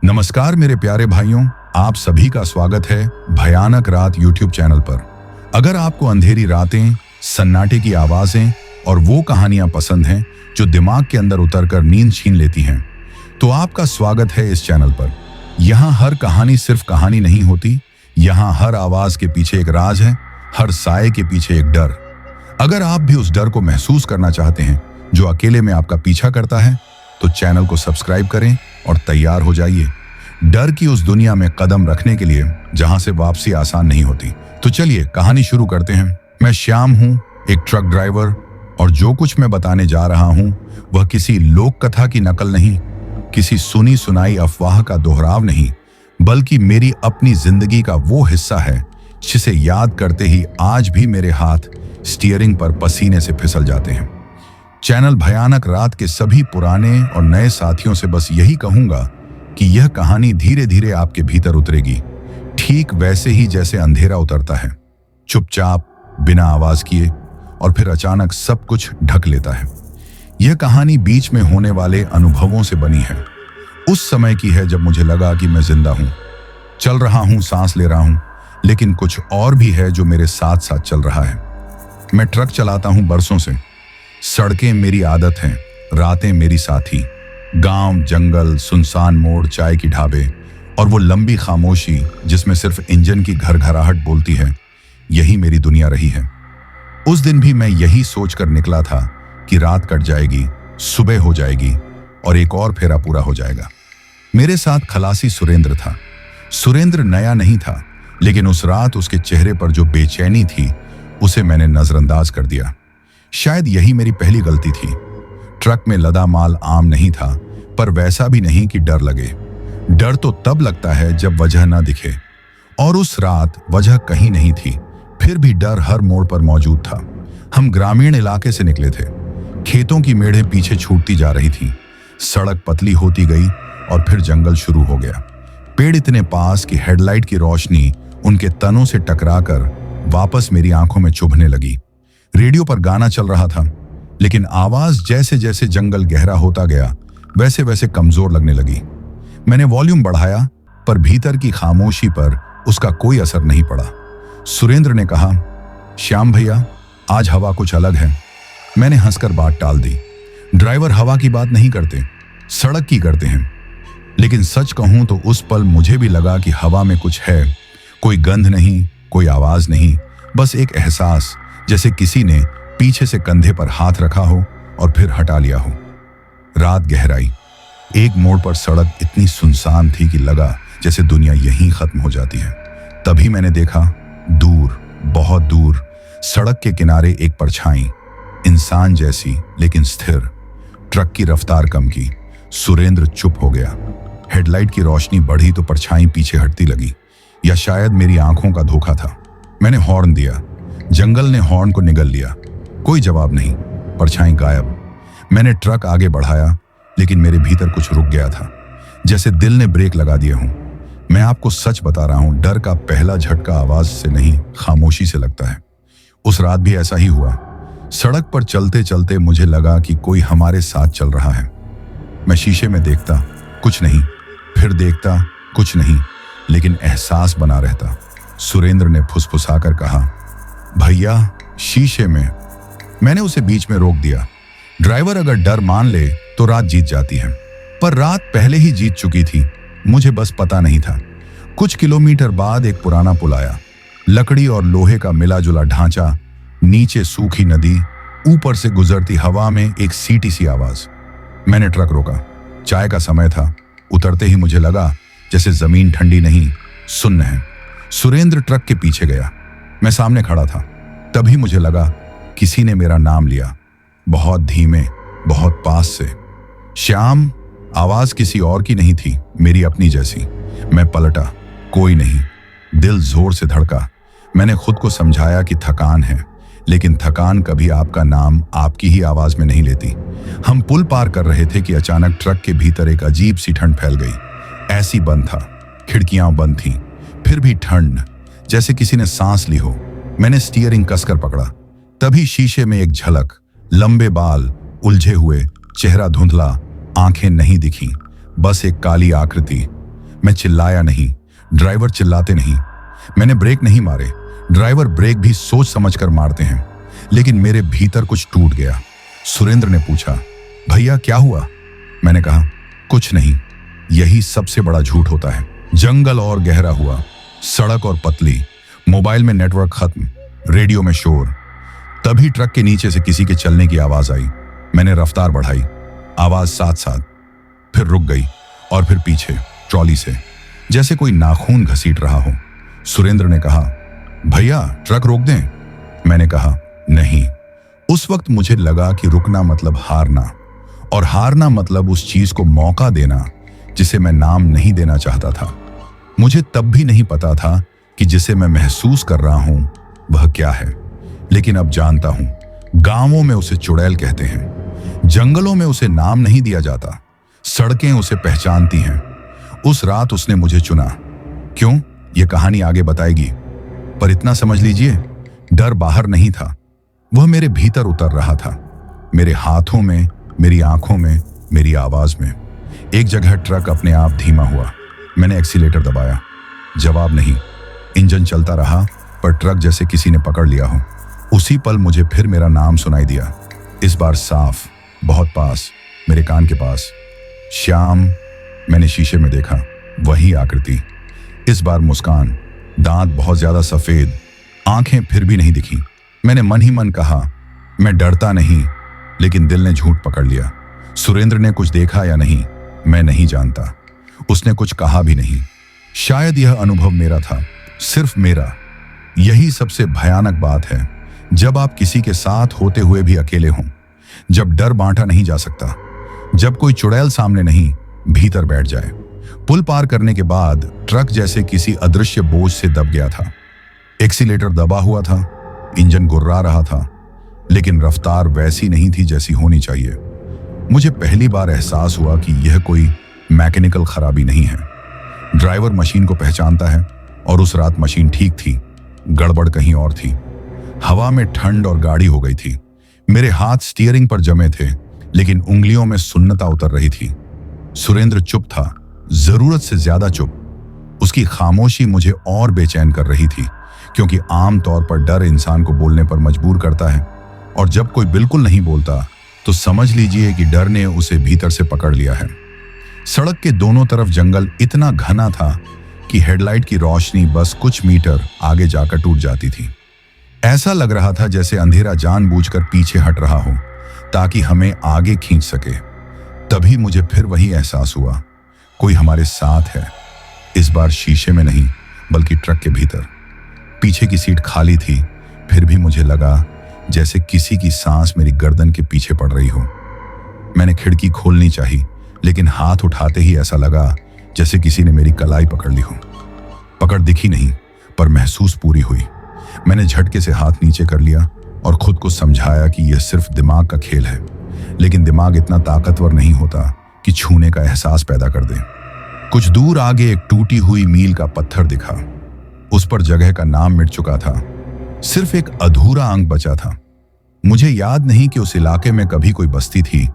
नमस्कार मेरे प्यारे भाइयों, आप सभी का स्वागत है भयानक रात यूट्यूब चैनल पर। अगर आपको अंधेरी रातें, सन्नाटे की आवाजें और वो कहानियां पसंद हैं जो दिमाग के अंदर उतरकर नींद छीन लेती हैं, तो आपका स्वागत है इस चैनल पर। यहाँ हर कहानी सिर्फ कहानी नहीं होती, यहाँ हर आवाज के पीछे एक राज है, हर साए के पीछे एक डर। अगर आप भी उस डर को महसूस करना चाहते हैं जो अकेले में आपका पीछा करता है, तो चैनल को सब्सक्राइब करें और तैयार हो जाइए डर की उस दुनिया में कदम रखने के लिए जहां से वापसी आसान नहीं होती। तो चलिए कहानी शुरू करते हैं। मैं श्याम हूं, एक ट्रक ड्राइवर, और जो कुछ मैं बताने जा रहा हूं वह किसी लोक कथा की नकल नहीं, किसी सुनी सुनाई अफवाह का दोहराव नहीं, बल्कि मेरी अपनी जिंदगी का वो हिस्सा है जिसे याद करते ही आज भी मेरे हाथ स्टीयरिंग पर पसीने से फिसल जाते हैं। चैनल भयानक रात के सभी पुराने और नए साथियों से बस यही कहूंगा कि यह कहानी धीरे धीरे आपके भीतर उतरेगी, ठीक वैसे ही जैसे अंधेरा उतरता है, चुपचाप, बिना आवाज किए, और फिर अचानक सब कुछ ढक लेता है। यह कहानी बीच में होने वाले अनुभवों से बनी है। उस समय की है जब मुझे लगा कि मैं जिंदा हूं, चल रहा हूं, सांस ले रहा हूं, लेकिन कुछ और भी है जो मेरे साथ साथ चल रहा है। मैं ट्रक चलाता हूं बरसों से। सड़कें मेरी आदत हैं, रातें मेरी साथी, गांव, जंगल, सुनसान मोड़, चाय की ढाबे और वो लंबी खामोशी जिसमें सिर्फ इंजन की घरघराहट बोलती है, यही मेरी दुनिया रही है। उस दिन भी मैं यही सोचकर निकला था कि रात कट जाएगी, सुबह हो जाएगी और एक और फेरा पूरा हो जाएगा। मेरे साथ खलासी सुरेंद्र था। सुरेंद्र नया नहीं था, लेकिन उस रात उसके चेहरे पर जो बेचैनी थी उसे मैंने नजरअंदाज कर दिया। शायद यही मेरी पहली गलती थी। ट्रक में लदा माल आम नहीं था, पर वैसा भी नहीं कि डर लगे। डर तो तब लगता है जब वजह ना दिखे, और उस रात वजह कहीं नहीं थी, फिर भी डर हर मोड़ पर मौजूद था। हम ग्रामीण इलाके से निकले थे। खेतों की मेढ़ें पीछे छूटती जा रही थीं, सड़क पतली होती गई और फिर जंगल शुरू हो गया। पेड़ इतने पास कि हेडलाइट की रोशनी उनके तनों से टकराकर वापस मेरी आंखों में चुभने लगी। रेडियो पर गाना चल रहा था, लेकिन आवाज जैसे जैसे जंगल गहरा होता गया वैसे वैसे कमजोर लगने लगी। मैंने वॉल्यूम बढ़ाया, पर भीतर की खामोशी पर उसका कोई असर नहीं पड़ा। सुरेंद्र ने कहा, श्याम भैया, आज हवा कुछ अलग है। मैंने हंसकर बात टाल दी। ड्राइवर हवा की बात नहीं करते, सड़क की करते हैं। लेकिन सच कहूं तो उस पल मुझे भी लगा कि हवा में कुछ है। कोई गंध नहीं, कोई आवाज नहीं, बस एक एहसास, जैसे किसी ने पीछे से कंधे पर हाथ रखा हो और फिर हटा लिया हो। रात गहराई। एक मोड़ पर सड़क इतनी सुनसान थी कि लगा जैसे दुनिया यहीं खत्म हो जाती है। तभी मैंने देखा, दूर, बहुत दूर, सड़क के किनारे एक परछाई, इंसान जैसी लेकिन स्थिर। ट्रक की रफ्तार कम की। सुरेंद्र चुप हो गया। हेडलाइट की रोशनी बढ़ी तो परछाई पीछे हटती लगी, या शायद मेरी आंखों का धोखा था। मैंने हॉर्न दिया। जंगल ने हॉर्न को निगल लिया। कोई जवाब नहीं, परछाई गायब। मैंने ट्रक आगे बढ़ाया, लेकिन मेरे भीतर कुछ रुक गया था, जैसे दिल ने ब्रेक लगा दिए हों। मैं आपको सच बता रहा हूं, डर का पहला झटका आवाज से नहीं, खामोशी से लगता है। उस रात भी ऐसा ही हुआ। सड़क पर चलते चलते मुझे लगा कि कोई हमारे साथ चल रहा है। मैं शीशे में देखता, कुछ नहीं, फिर देखता, कुछ नहीं, लेकिन एहसास बना रहता। सुरेंद्र ने फुसफुसाकर कहा, भैया, शीशे में। मैंने उसे बीच में रोक दिया। ड्राइवर अगर डर मान ले तो रात जीत जाती है, पर रात पहले ही जीत चुकी थी। मुझे बस पता नहीं था। कुछ किलोमीटर बाद एक पुराना पुल आया। लकड़ी और लोहे का मिला जुला ढांचा, नीचे सूखी नदी, ऊपर से गुजरती हवा में एक सीटी सी आवाज। मैंने ट्रक रोका। चाय का समय था। उतरते ही मुझे लगा जैसे जमीन ठंडी नहीं, सुन्न है। सुरेंद्र ट्रक के पीछे गया। मैं सामने खड़ा था। तभी मुझे लगा किसी ने मेरा नाम लिया, बहुत धीमे, बहुत पास से। श्याम। आवाज किसी और की नहीं थी, मेरी अपनी जैसी। मैं पलटा, कोई नहीं। दिल जोर से धड़का। मैंने खुद को समझाया कि थकान है, लेकिन थकान कभी आपका नाम आपकी ही आवाज में नहीं लेती। हम पुल पार कर रहे थे कि अचानक ट्रक के भीतर एक अजीब सी ठंड फैल गई। ऐसी बंद था, खिड़कियां बंद थीं, फिर भी ठंड, जैसे किसी ने सांस ली हो। मैंने स्टीयरिंग कसकर पकड़ा। तभी शीशे में एक झलक, लंबे बाल, उलझे हुए, चेहरा धुंधला, आंखें नहीं दिखीं, बस एक काली आकृति। मैं चिल्लाया नहीं, ड्राइवर चिल्लाते नहीं। मैंने ब्रेक नहीं मारे, ड्राइवर ब्रेक भी सोच समझकर मारते हैं। लेकिन मेरे भीतर कुछ टूट गया। सुरेंद्र ने पूछा, भैया क्या हुआ? मैंने कहा, कुछ नहीं। यही सबसे बड़ा झूठ होता है। जंगल और गहरा हुआ, सड़क और पतली, मोबाइल में नेटवर्क खत्म, रेडियो में शोर। तभी ट्रक के नीचे से किसी के चलने की आवाज आई। मैंने रफ्तार बढ़ाई, आवाज साथ साथ, फिर रुक गई और फिर पीछे ट्रॉली से जैसे कोई नाखून घसीट रहा हो। सुरेंद्र ने कहा, भैया ट्रक रोक दें? मैंने कहा, नहीं। उस वक्त मुझे लगा कि रुकना मतलब हारना, और हारना मतलब उस चीज को मौका देना जिसे मैं नाम नहीं देना चाहता था। मुझे तब भी नहीं पता था कि जिसे मैं महसूस कर रहा हूं वह क्या है, लेकिन अब जानता हूं। गांवों में उसे चुड़ैल कहते हैं, जंगलों में उसे नाम नहीं दिया जाता, सड़कें उसे पहचानती हैं। उस रात उसने मुझे चुना। क्यों? यह कहानी आगे बताएगी, पर इतना समझ लीजिए, डर बाहर नहीं था, वह मेरे भीतर उतर रहा था। मेरे हाथों में, मेरी आंखों में, मेरी आवाज में। एक जगह ट्रक अपने आप धीमा हुआ। मैंने एक्सीलेटर दबाया, जवाब नहीं। इंजन चलता रहा, पर ट्रक जैसे किसी ने पकड़ लिया हो। उसी पल मुझे फिर मेरा नाम सुनाई दिया, इस बार साफ, बहुत पास, मेरे कान के पास। श्याम। मैंने शीशे में देखा, वही आकृति। इस बार मुस्कान, दांत बहुत ज्यादा सफेद, आंखें फिर भी नहीं दिखी। मैंने मन ही मन कहा, मैं डरता नहीं, लेकिन दिल ने झूठ पकड़ लिया। सुरेंद्र ने कुछ देखा या नहीं, मैं नहीं जानता। उसने कुछ कहा भी नहीं। शायद यह अनुभव मेरा था, सिर्फ मेरा। यही सबसे भयानक बात है, जब आप किसी के साथ होते हुए भी अकेले हों, जब डर बांटा नहीं जा सकता, जब कोई चुड़ैल सामने नहीं, भीतर बैठ जाए। पुल पार करने के बाद ट्रक जैसे किसी अदृश्य बोझ से दब गया था। एक्सीलेटर दबा हुआ था, इंजन गुर्रा रहा था, लेकिन रफ्तार वैसी नहीं थी जैसी होनी चाहिए। मुझे पहली बार एहसास हुआ कि यह कोई मैकेनिकल खराबी नहीं है। ड्राइवर मशीन को पहचानता है, और उस रात मशीन ठीक थी, गड़बड़ कहीं और थी। हवा में ठंड और गाढ़ी हो गई थी। मेरे हाथ स्टीयरिंग पर जमे थे, लेकिन उंगलियों में सुन्नता उतर रही थी। सुरेंद्र चुप था, जरूरत से ज्यादा चुप। उसकी खामोशी मुझे और बेचैन कर रही थी, क्योंकि आमतौर पर डर इंसान को बोलने पर मजबूर करता है, और जब कोई बिल्कुल नहीं बोलता तो समझ लीजिए कि डर ने उसे भीतर से पकड़ लिया है। सड़क के दोनों तरफ जंगल इतना घना था कि हेडलाइट की रोशनी बस कुछ मीटर आगे जाकर टूट जाती थी। ऐसा लग रहा था जैसे अंधेरा जानबूझकर पीछे हट रहा हो ताकि हमें आगे खींच सके। तभी मुझे फिर वही एहसास हुआ, कोई हमारे साथ है। इस बार शीशे में नहीं, बल्कि ट्रक के भीतर। पीछे की सीट खाली थी, फिर भी मुझे लगा जैसे किसी की सांस मेरी गर्दन के पीछे पड़ रही हो। मैंने खिड़की खोलनी चाहिए, लेकिन हाथ उठाते ही ऐसा लगा जैसे किसी ने मेरी कलाई पकड़ ली हो। पकड़ दिखी नहीं, पर महसूस पूरी हुई। मैंने झटके से हाथ नीचे कर लिया और खुद को समझाया कि यह सिर्फ दिमाग का खेल है, लेकिन दिमाग इतना ताकतवर नहीं होता कि छूने का एहसास पैदा कर दे। कुछ दूर आगे एक टूटी हुई मील का पत्थर दिखा। उस पर जगह का नाम मिट चुका था, सिर्फ एक अधूरा अंक बचा था। मुझे याद नहीं कि उस इलाके में कभी कोई बस्ती थी,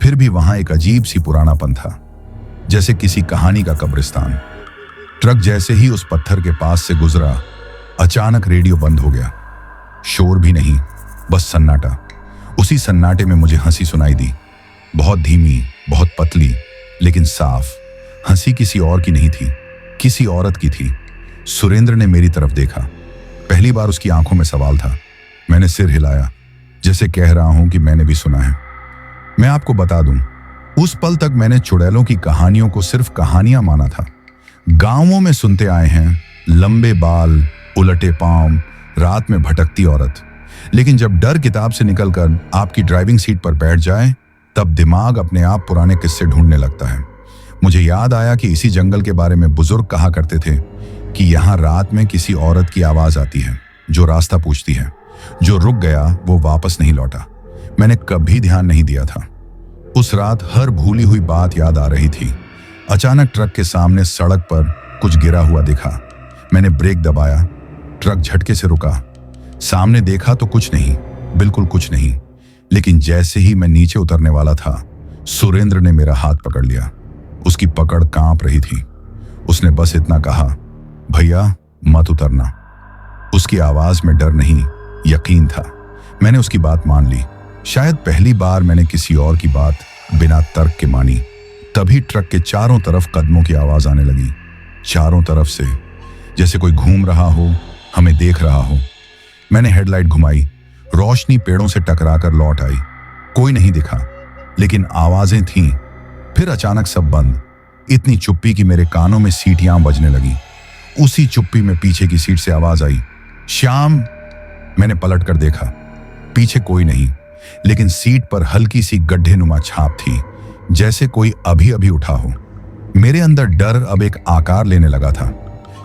फिर भी वहां एक अजीब सी पुरानापन था, जैसे किसी कहानी का कब्रिस्तान। ट्रक जैसे ही उस पत्थर के पास से गुजरा, अचानक रेडियो बंद हो गया। शोर भी नहीं, बस सन्नाटा। उसी सन्नाटे में मुझे हंसी सुनाई दी, बहुत धीमी, बहुत पतली, लेकिन साफ। हंसी किसी और की नहीं थी, किसी औरत की थी। सुरेंद्र ने मेरी तरफ देखा। पहली बार उसकी आंखों में सवाल था। मैंने सिर हिलाया, जैसे कह रहा हूं कि मैंने भी सुना है। मैं आपको बता दूं, उस पल तक मैंने चुड़ैलों की कहानियों को सिर्फ कहानियां माना था। गांवों में सुनते आए हैं, लंबे बाल, उलटे पांव, रात में भटकती औरत। लेकिन जब डर किताब से निकलकर आपकी ड्राइविंग सीट पर बैठ जाए, तब दिमाग अपने आप पुराने किस्से ढूंढने लगता है। मुझे याद आया कि इसी जंगल के बारे में बुजुर्ग कहा करते थे कि यहाँ रात में किसी औरत की आवाज आती है जो रास्ता पूछती है। जो रुक गया वो वापस नहीं लौटा। मैंने कभी ध्यान नहीं दिया था। उस रात हर भूली हुई बात याद आ रही थी। अचानक ट्रक के सामने सड़क पर कुछ गिरा हुआ दिखा। मैंने ब्रेक दबाया, ट्रक झटके से रुका। सामने देखा तो कुछ नहीं, बिल्कुल कुछ नहीं। लेकिन जैसे ही मैं नीचे उतरने वाला था, सुरेंद्र ने मेरा हाथ पकड़ लिया। उसकी पकड़ कांप रही थी। उसने बस इतना कहा, भैया मत उतरना। उसकी आवाज में डर नहीं, यकीन था। मैंने उसकी बात मान ली। शायद पहली बार मैंने किसी और की बात बिना तर्क के मानी। तभी ट्रक के चारों तरफ कदमों की आवाज आने लगी, चारों तरफ से, जैसे कोई घूम रहा हो, हमें देख रहा हो। मैंने हेडलाइट घुमाई, रोशनी पेड़ों से टकराकर लौट आई। कोई नहीं दिखा, लेकिन आवाजें थीं। फिर अचानक सब बंद। इतनी चुप्पी कि मेरे कानों में सीटियां बजने लगी। उसी चुप्पी में पीछे की सीट से आवाज आई, श्याम। मैंने पलट कर देखा, पीछे कोई नहीं, लेकिन सीट पर हल्की सी गड्ढे नुमा छाप थी, जैसे कोई अभी अभी उठा हो। मेरे अंदर डर अब एक आकार लेने लगा था।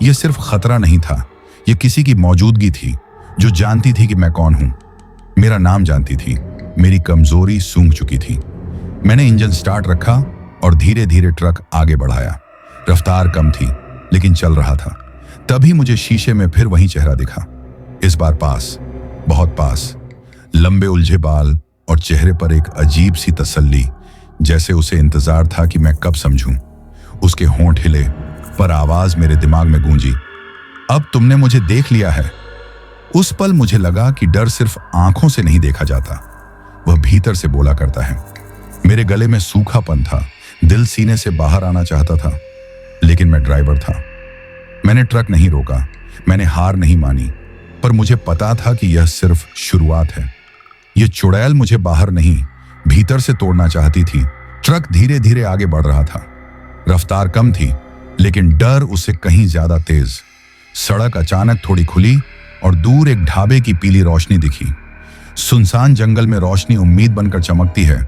यह सिर्फ खतरा नहीं था, यह किसी की मौजूदगी थी जो जानती थी कि मैं कौन हूं। मेरा नाम जानती थी, मेरी कमजोरी सूंघ चुकी थी। मैंने इंजन स्टार्ट रखा और धीरे धीरे ट्रक आगे बढ़ाया। रफ्तार कम थी, लेकिन चल रहा था। तभी मुझे शीशे में फिर वही चेहरा दिखा, इस बार पास, बहुत पास। लंबे उलझे बाल और चेहरे पर एक अजीब सी तसल्ली, जैसे उसे इंतजार था कि मैं कब समझूं। उसके होंठ हिले, पर आवाज मेरे दिमाग में गूंजी, अब तुमने मुझे देख लिया है। उस पल मुझे लगा कि डर सिर्फ आंखों से नहीं देखा जाता, वह भीतर से बोला करता है। मेरे गले में सूखापन था, दिल सीने से बाहर आना चाहता था, लेकिन मैं ड्राइवर था। मैंने ट्रक नहीं रोका, मैंने हार नहीं मानी, पर मुझे पता था कि यह सिर्फ शुरुआत है। यह चुड़ैल मुझे बाहर नहीं, भीतर से तोड़ना चाहती थी। ट्रक धीरे धीरे आगे बढ़ रहा था। रफ्तार कम थी, लेकिन डर उससे कहीं ज्यादा तेज। सड़क अचानक थोड़ी खुली और दूर एक ढाबे की पीली रोशनी दिखी। सुनसान जंगल में रोशनी उम्मीद बनकर चमकती है,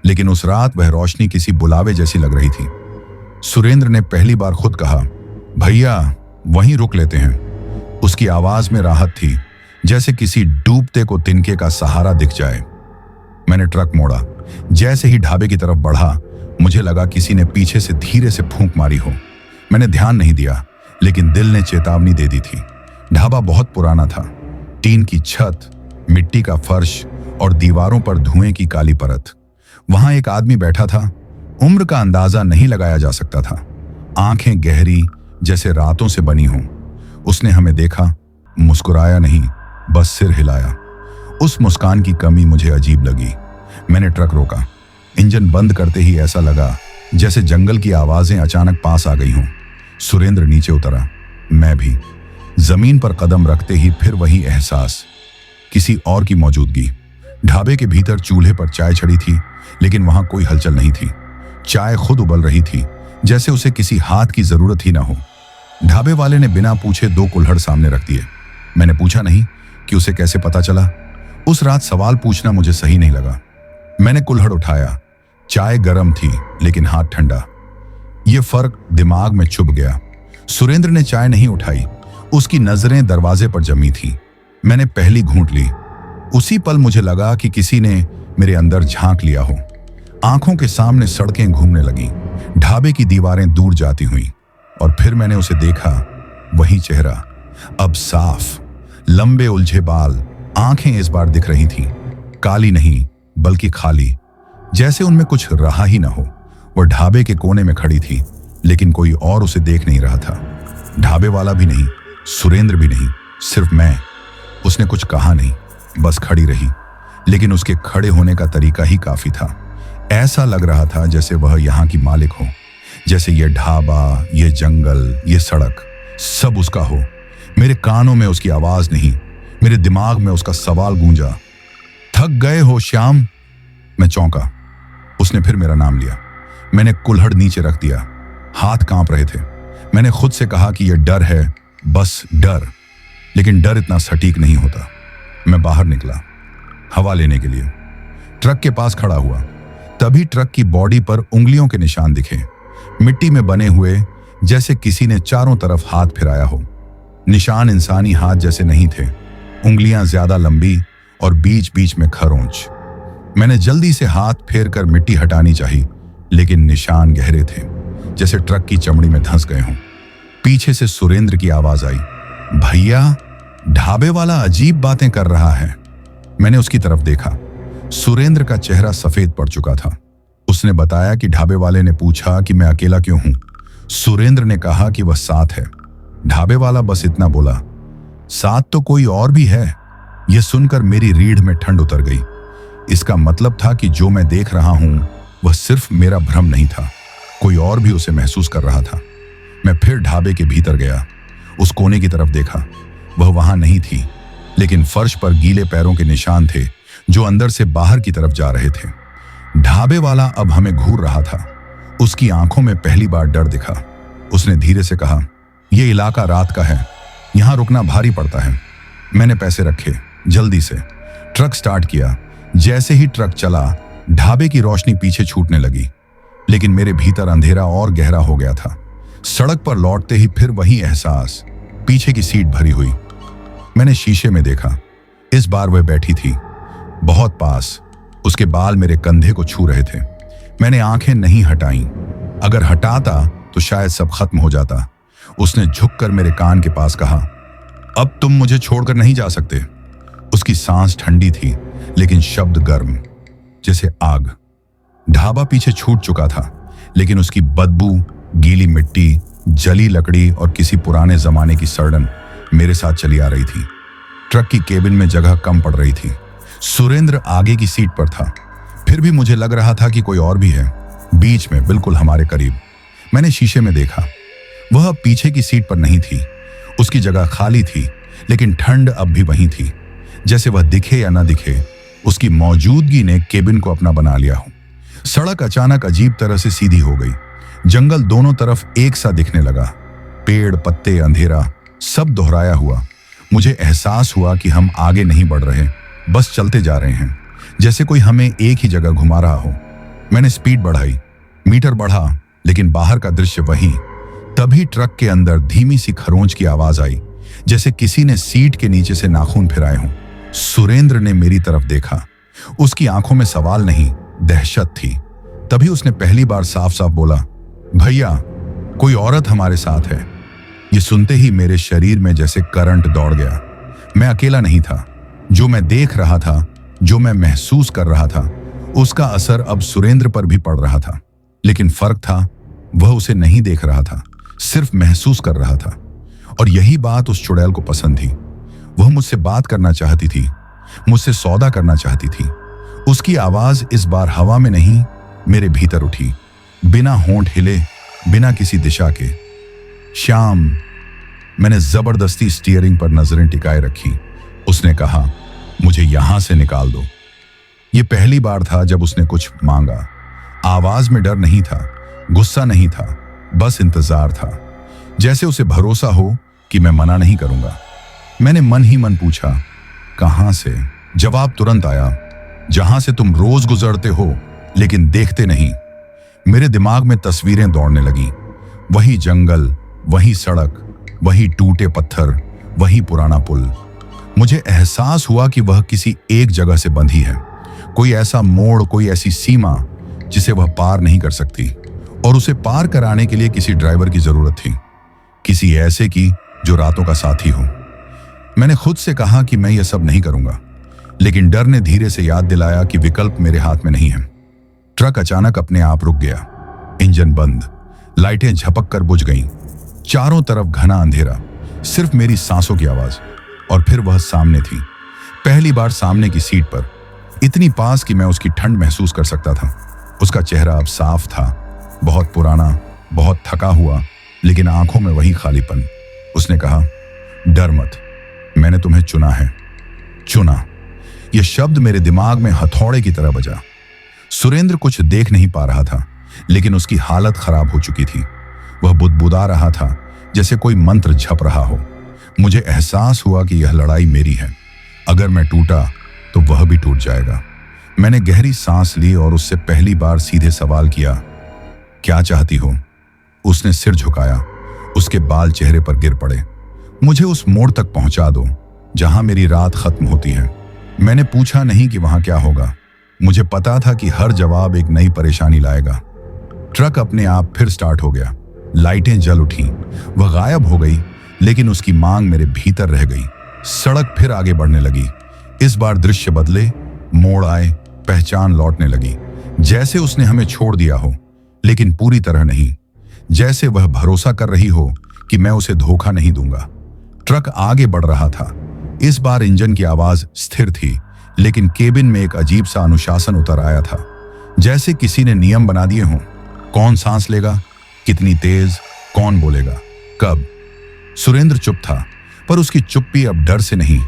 लेकिन उस रात वह रोशनी किसी बुलावे जैसी लग रही थी। सुरेंद्र ने पहली बार खुद कहा, भैया वहीं रुक लेते हैं। उसकी आवाज में राहत थी, जैसे किसी डूबते को तिनके का सहारा दिख जाए। मैंने ट्रक मोड़ा। जैसे ही ढाबे की तरफ बढ़ा, मुझे लगा किसी ने पीछे से धीरे से फूंक मारी हो। मैंने ध्यान नहीं दिया, लेकिन दिल ने चेतावनी दे दी थी। ढाबा बहुत पुराना था, टीन की छत, मिट्टी का फर्श और दीवारों पर धुएं की काली परत। वहां एक आदमी बैठा था। उम्र का अंदाजा नहीं लगाया जा सकता था। आंखें गहरी, जैसे रातों से बनी हों। उसने हमें देखा, मुस्कुराया नहीं, बस सिर हिलाया। उस मुस्कान की कमी मुझे अजीब लगी। मैंने ट्रक रोका। इंजन बंद करते ही ऐसा लगा जैसे जंगल की आवाजें अचानक पास आ गई हों। सुरेंद्र नीचे उतरा, मैं भी। जमीन पर कदम रखते ही फिर वही एहसास, किसी और की मौजूदगी। ढाबे के भीतर चूल्हे पर चाय चढ़ी थी, लेकिन वहां कोई हलचल नहीं थी। चाय खुद उबल रही थी, जैसे उसे किसी हाथ की जरूरत ही ना हो। ढाबे वाले ने बिना पूछे 2 कुल्हड़ सामने रख दिए। मैंने पूछा नहीं कि उसे कैसे पता चला। उस रात सवाल पूछना मुझे सही नहीं लगा। मैंने कुल्हड़ उठाया। चाय गर्म थी, लेकिन हाथ ठंडा। यह फर्क दिमाग में चुभ गया। सुरेंद्र ने चाय नहीं उठाई। उसकी नजरें दरवाजे पर जमी थी। मैंने पहली घूंट ली। उसी पल मुझे लगा कि किसी ने मेरे अंदर झांक लिया हो। आंखों के सामने सड़कें घूमने लगी, ढाबे की दीवारें दूर जाती हुई, और फिर मैंने उसे देखा, वही चेहरा, अब साफ। लंबे उलझे बाल, आंखें इस बार दिख रही थीं, काली नहीं बल्कि खाली, जैसे उनमें कुछ रहा ही ना हो। वह ढाबे के कोने में खड़ी थी, लेकिन कोई और उसे देख नहीं रहा था। ढाबे वाला भी नहीं, सुरेंद्र भी नहीं, सिर्फ मैं। उसने कुछ कहा नहीं, बस खड़ी रही, लेकिन उसके खड़े होने का तरीका ही काफी था। ऐसा लग रहा था जैसे वह यहाँ की मालिक हो, जैसे ये ढाबा, ये जंगल, ये सड़क सब उसका हो। मेरे कानों में उसकी आवाज नहीं, मेरे दिमाग में उसका सवाल गूंजा, थक गए हो श्याम? मैं चौंका। उसने फिर मेरा नाम लिया। मैंने कुल्हड़ नीचे रख दिया। हाथ कांप रहे थे। मैंने खुद से कहा कि यह डर है, बस डर। लेकिन डर इतना सटीक नहीं होता। मैं बाहर निकला हवा लेने के लिए। ट्रक के पास खड़ा हुआ। तभी ट्रक की बॉडी पर उंगलियों के निशान दिखे, मिट्टी में बने हुए, जैसे किसी ने चारों तरफ हाथ फिराया हो। निशान इंसानी हाथ जैसे नहीं थे, उंगलियां ज्यादा लंबी और बीच बीच में खरोंच। मैंने जल्दी से हाथ फेर कर मिट्टी हटानी चाहिए, लेकिन निशान गहरे थे, जैसे ट्रक की चमड़ी में धंस गए हों। पीछे से सुरेंद्र की आवाज आई, भैया ढाबे वाला अजीब बातें कर रहा है। मैंने उसकी तरफ देखा। सुरेंद्र का चेहरा सफेद पड़ चुका था। उसने बताया कि ढाबे वाले ने पूछा कि मैं अकेला क्यों हूं। सुरेंद्र ने कहा कि वह साथ है। ढाबे वाला बस इतना बोला, साथ तो कोई और भी है। यह सुनकर मेरी रीढ़ में ठंड उतर गई। इसका मतलब था कि जो मैं देख रहा हूं वह सिर्फ मेरा भ्रम नहीं था, कोई और भी उसे महसूस कर रहा था। मैं फिर ढाबे के भीतर गया, उस कोने की तरफ देखा। वह वहां नहीं थी, लेकिन फर्श पर गीले पैरों के निशान थे जो अंदर से बाहर की तरफ जा रहे थे। ढाबे वाला अब हमें घूर रहा था। उसकी आंखों में पहली बार डर दिखा। उसने धीरे से कहा, यह इलाका रात का है, यहां रुकना भारी पड़ता है। मैंने पैसे रखे, जल्दी से ट्रक स्टार्ट किया। जैसे ही ट्रक चला, ढाबे की रोशनी पीछे छूटने लगी, लेकिन मेरे भीतर अंधेरा और गहरा हो गया था। सड़क पर लौटते ही फिर वही एहसास, पीछे की सीट भरी हुई। मैंने शीशे में देखा। इस बार वह बैठी थी, बहुत पास। उसके बाल मेरे कंधे को छू रहे थे। मैंने आंखें नहीं हटाईं। अगर हटाता तो शायद सब खत्म हो जाता। उसने झुककर मेरे कान के पास कहा, अब तुम मुझे छोड़कर नहीं जा सकते। उसकी सांस ठंडी थी, लेकिन शब्द गर्म, जैसे आग। ढाबा पीछे छूट चुका था, लेकिन उसकी बदबू, गीली मिट्टी, जली लकड़ी और किसी पुराने जमाने की सड़न मेरे साथ चली आ रही थी। ट्रक की केबिन में जगह कम पड़ रही थी। सुरेंद्र आगे की सीट पर था, फिर भी मुझे लग रहा था कि कोई और भी है, बीच में, बिल्कुल हमारे करीब। मैंने शीशे में देखा, वह अब पीछे की सीट पर नहीं थी। उसकी जगह खाली थी, लेकिन ठंड अब भी वहीं थी। जैसे वह दिखे या ना दिखे, उसकी मौजूदगी ने केबिन को अपना बना लिया हो। सड़क अचानक अजीब तरह से सीधी हो गई। जंगल दोनों तरफ एक सा दिखने लगा। पेड़, पत्ते, अंधेरा, सब दोहराया हुआ। मुझे एहसास हुआ कि हम आगे नहीं बढ़ रहे, बस चलते जा रहे हैं, जैसे कोई हमें एक ही जगह घुमा रहा हो। मैंने स्पीड बढ़ाई, मीटर बढ़ा, लेकिन बाहर का दृश्य वही। तभी ट्रक के अंदर धीमी सी खरोंच की आवाज आई, जैसे किसी ने सीट के नीचे से नाखून फिराए हों। सुरेंद्र ने मेरी तरफ देखा। उसकी आंखों में सवाल नहीं, दहशत थी। तभी उसने पहली बार साफ साफ बोला, भैया, कोई औरत हमारे साथ है। ये सुनते ही मेरे शरीर में जैसे करंट दौड़ गया। मैं अकेला नहीं था। जो मैं देख रहा था, जो मैं महसूस कर रहा था, उसका असर अब सुरेंद्र पर भी पड़ रहा था। लेकिन फर्क था, वह उसे नहीं देख रहा था, सिर्फ महसूस कर रहा था। और यही बात उस चुड़ैल को पसंद थी। वह मुझसे बात करना चाहती थी, मुझसे सौदा करना चाहती थी। उसकी आवाज इस बार हवा में नहीं, मेरे भीतर उठी, बिना होंठ हिले, बिना किसी दिशा के। श्याम। मैंने जबरदस्ती स्टीयरिंग पर नजरें टिकाए रखी। उसने कहा, मुझे यहां से निकाल दो। यह पहली बार था जब उसने कुछ मांगा। आवाज में डर नहीं था, गुस्सा नहीं था, बस इंतजार था, जैसे उसे भरोसा हो कि मैं मना नहीं करूंगा। मैंने मन ही मन पूछा, कहां से? जवाब तुरंत आया, जहां से तुम रोज गुजरते हो लेकिन देखते नहीं। मेरे दिमाग में तस्वीरें दौड़ने लगीं। वही जंगल, वही सड़क, वही टूटे पत्थर, वही पुराना पुल। मुझे एहसास हुआ कि वह किसी एक जगह से बंधी है। कोई ऐसा मोड़, कोई ऐसी सीमा जिसे वह पार नहीं कर सकती। और उसे पार कराने के लिए किसी ड्राइवर की जरूरत थी, किसी ऐसे की जो रातों का साथी हो। मैंने खुद से कहा कि मैं यह सब नहीं करूंगा, लेकिन डर ने धीरे से याद दिलाया कि विकल्प मेरे हाथ में नहीं है। ट्रक अचानक अपने आप रुक गया। इंजन बंद, लाइटें झपक कर बुझ गईं। चारों तरफ घना अंधेरा, सिर्फ मेरी सांसों की आवाज। और फिर वह सामने थी, पहली बार सामने की सीट पर, इतनी पास कि मैं उसकी ठंड महसूस कर सकता था। उसका चेहरा अब साफ था, बहुत पुराना, बहुत थका हुआ, लेकिन आंखों में वही खालीपन। उसने कहा, डर मत, मैंने तुम्हें चुना है। चुना, यह शब्द मेरे दिमाग में हथौड़े की तरह बजा। सुरेंद्र कुछ देख नहीं पा रहा था, लेकिन उसकी हालत खराब हो चुकी थी। वह बुदबुदा रहा था, जैसे कोई मंत्र झप रहा हो। मुझे एहसास हुआ कि यह लड़ाई मेरी है। अगर मैं टूटा तो वह भी टूट जाएगा। मैंने गहरी सांस ली और उससे पहली बार सीधे सवाल किया, क्या चाहती हो? उसने सिर झुकाया। उसके बाल चेहरे पर गिर पड़े। मुझे उस मोड़ तक पहुंचा दो जहां मेरी रात खत्म होती है। मैंने पूछा नहीं कि वहां क्या होगा। मुझे पता था कि हर जवाब एक नई परेशानी लाएगा। ट्रक अपने आप फिर स्टार्ट हो गया। लाइटें जल उठीं। वह गायब हो गई, लेकिन उसकी मांग मेरे भीतर रह गई। सड़क फिर आगे बढ़ने लगी। इस बार दृश्य बदले, मोड़ आए, पहचान लौटने लगी। जैसे उसने हमें छोड़ दिया हो, लेकिन पूरी तरह नहीं। जैसे वह भरोसा कर रही हो कि मैं उसे धोखा नहीं दूंगा। ट्रक आगे बढ़ रहा था। इस बार इंजन की आवाज स्थिर थी, लेकिन केबिन में एक अजीब सा अनुशासन उतर आया था, जैसे किसी ने नियम बना दिए हों। कौन सांस लेगा, कितनी तेज, कौन बोलेगा, कब। सुरेंद्र चुप था, पर उसकी चुप्पी अब डर से नहीं,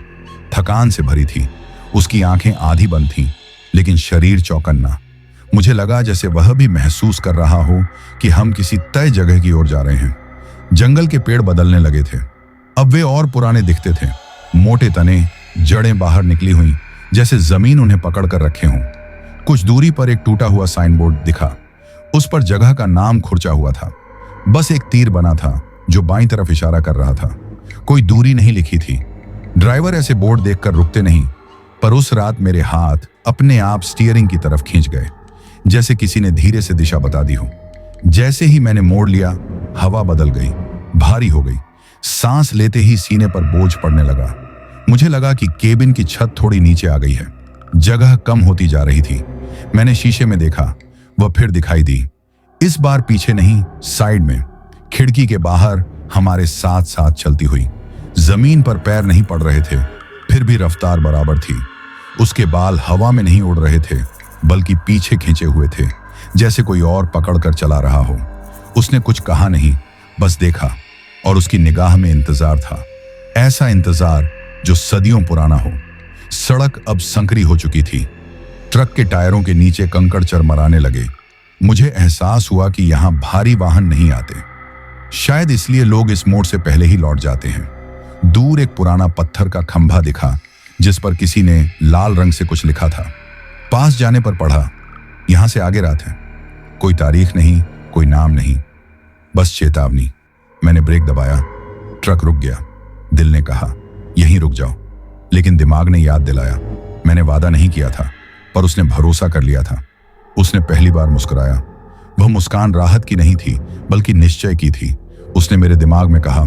थकान से भरी थी। उसकी आंखें आधी बंद थीं, लेकिन शरीर चौकन्ना। मुझे लगा जैसे वह भी महसूस कर रहा हो कि हम किसी तय जगह की ओर जा रहे हैं। जंगल के पेड़ बदलने लगे थे। अब वे और पुराने दिखते थे, मोटे तने, जड़ें बाहर निकली हुई, जैसे जमीन उन्हें पकड़ कर रखे हों। कुछ दूरी पर एक टूटा हुआ साइन बोर्ड दिखा। उस पर जगह का नाम खुरचा हुआ था। बस एक तीर बना था जो बाईं तरफ इशारा कर रहा था। कोई दूरी नहीं लिखी थी। ड्राइवर ऐसे बोर्ड देखकर रुकते नहीं, पर उस रात मेरे हाथ अपने आप स्टीयरिंग की तरफ खींच गए, जैसे किसी ने धीरे से दिशा बता दी हो। जैसे ही मैंने मोड़ लिया, हवा बदल गई, भारी हो गई। सांस लेते ही सीने पर बोझ पड़ने लगा। मुझे लगा कि केबिन की छत थोड़ी नीचे आ गई है, जगह कम होती जा रही थी। मैंने शीशे में देखा, वह फिर दिखाई दी। इस बार पीछे नहीं, साइड में, खिड़की के बाहर, हमारे साथ साथ चलती हुई। जमीन पर पैर नहीं पड़ रहे थे, फिर भी रफ्तार बराबर थी। उसके बाल हवा में नहीं उड़ रहे थे, बल्कि पीछे खींचे हुए थे, जैसे कोई और पकड़ कर चला रहा हो। उसने कुछ कहा नहीं, बस देखा, और उसकी निगाह में इंतजार था। ऐसा इंतजार जो सदियों पुराना हो। सड़क अब संकरी हो चुकी थी। ट्रक के टायरों के नीचे कंकड़ चरमराने लगे। मुझे एहसास हुआ कि यहां भारी वाहन नहीं आते। शायद इसलिए लोग इस मोड़ से पहले ही लौट जाते हैं। दूर एक पुराना पत्थर का खंभा दिखा, जिस पर किसी ने लाल रंग से कुछ लिखा था। पास जाने पर पढ़ा, यहां से आगे रात है। कोई तारीख नहीं, कोई नाम नहीं, बस चेतावनी। मैंने ब्रेक दबाया, ट्रक रुक गया। दिल ने कहा, यहीं रुक जाओ, लेकिन दिमाग ने याद दिलाया, मैंने वादा नहीं किया था, पर उसने भरोसा कर लिया था। उसने पहली बार मुस्कुराया। वह मुस्कान राहत की नहीं थी, बल्कि निश्चय की थी। उसने मेरे दिमाग में कहा,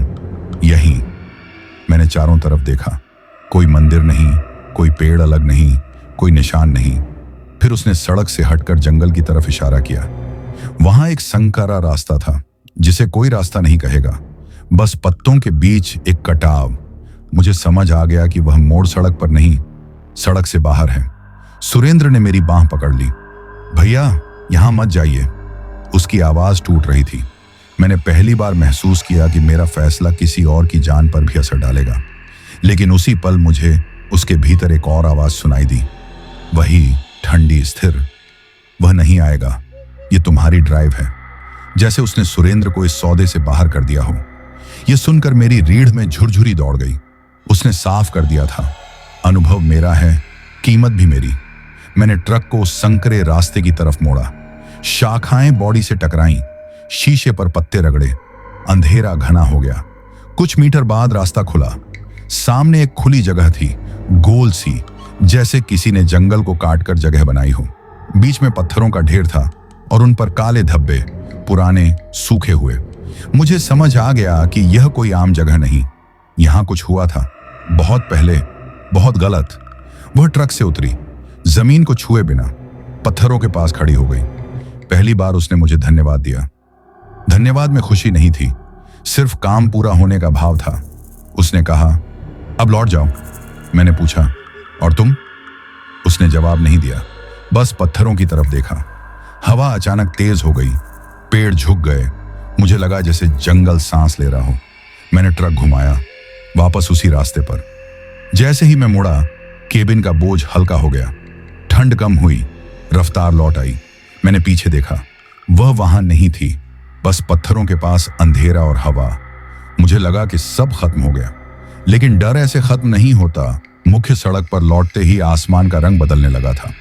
यहीं। मैंने चारों तरफ देखा, कोई मंदिर नहीं, कोई पेड़ अलग नहीं, कोई निशान नहीं। फिर उसने सड़क से हटकर जंगल की तरफ इशारा किया। वहां एक संकरा रास्ता था, जिसे कोई रास्ता नहीं कहेगा, बस पत्तों के बीच एक कटाव। मुझे समझ आ गया कि वह मोड़ सड़क पर नहीं, सड़क से बाहर है। सुरेंद्र ने मेरी बांह पकड़ ली। भैया, यहां मत जाइए। उसकी आवाज टूट रही थी। मैंने पहली बार महसूस किया कि मेरा फैसला किसी और की जान पर भी असर डालेगा। लेकिन उसी पल मुझे उसके भीतर एक और आवाज सुनाई दी, वही ठंडी, स्थिर, वह नहीं आएगा, ये तुम्हारी ड्राइव है। जैसे उसने सुरेंद्र को इस सौदे से बाहर कर दिया हो। यह सुनकर मेरी रीढ़ में झुरझुरी दौड़ गई। उसने साफ कर दिया था, अनुभव मेरा है, कीमत भी मेरी। मैंने ट्रक को संकरे रास्ते की तरफ मोड़ा। शाखाएं बॉडी से टकराईं, शीशे पर पत्ते रगड़े। अंधेरा घना हो गया। कुछ मीटर बाद रास्ता खुला। सामने एक खुली जगह थी, गोल सी, जैसे किसी ने जंगल को काटकर जगह बनाई हो। बीच में पत्थरों का ढेर था और उन पर काले धब्बे, पुराने, सूखे हुए। मुझे समझ आ गया कि यह कोई आम जगह नहीं, यहां कुछ हुआ था, बहुत पहले, बहुत गलत। वह ट्रक से उतरी, जमीन को छुए बिना पत्थरों के पास खड़ी हो गई। पहली बार उसने मुझे धन्यवाद दिया। धन्यवाद में खुशी नहीं थी, सिर्फ काम पूरा होने का भाव था। उसने कहा, अब लौट जाओ। मैंने पूछा, और तुम? उसने जवाब नहीं दिया, बस पत्थरों की तरफ देखा। हवा अचानक तेज हो गई, पेड़ झुक गए। मुझे लगा जैसे जंगल सांस ले रहा हो। मैंने ट्रक घुमाया, वापस उसी रास्ते पर। जैसे ही मैं मुड़ा, केबिन का बोझ हल्का हो गया। ठंड कम हुई, रफ्तार लौट आई। मैंने पीछे देखा, वह वहां नहीं थी, बस पत्थरों के पास अंधेरा और हवा। मुझे लगा कि सब खत्म हो गया, लेकिन डर ऐसे खत्म नहीं होता। मुख्य सड़क पर लौटते ही आसमान का रंग बदलने लगा था।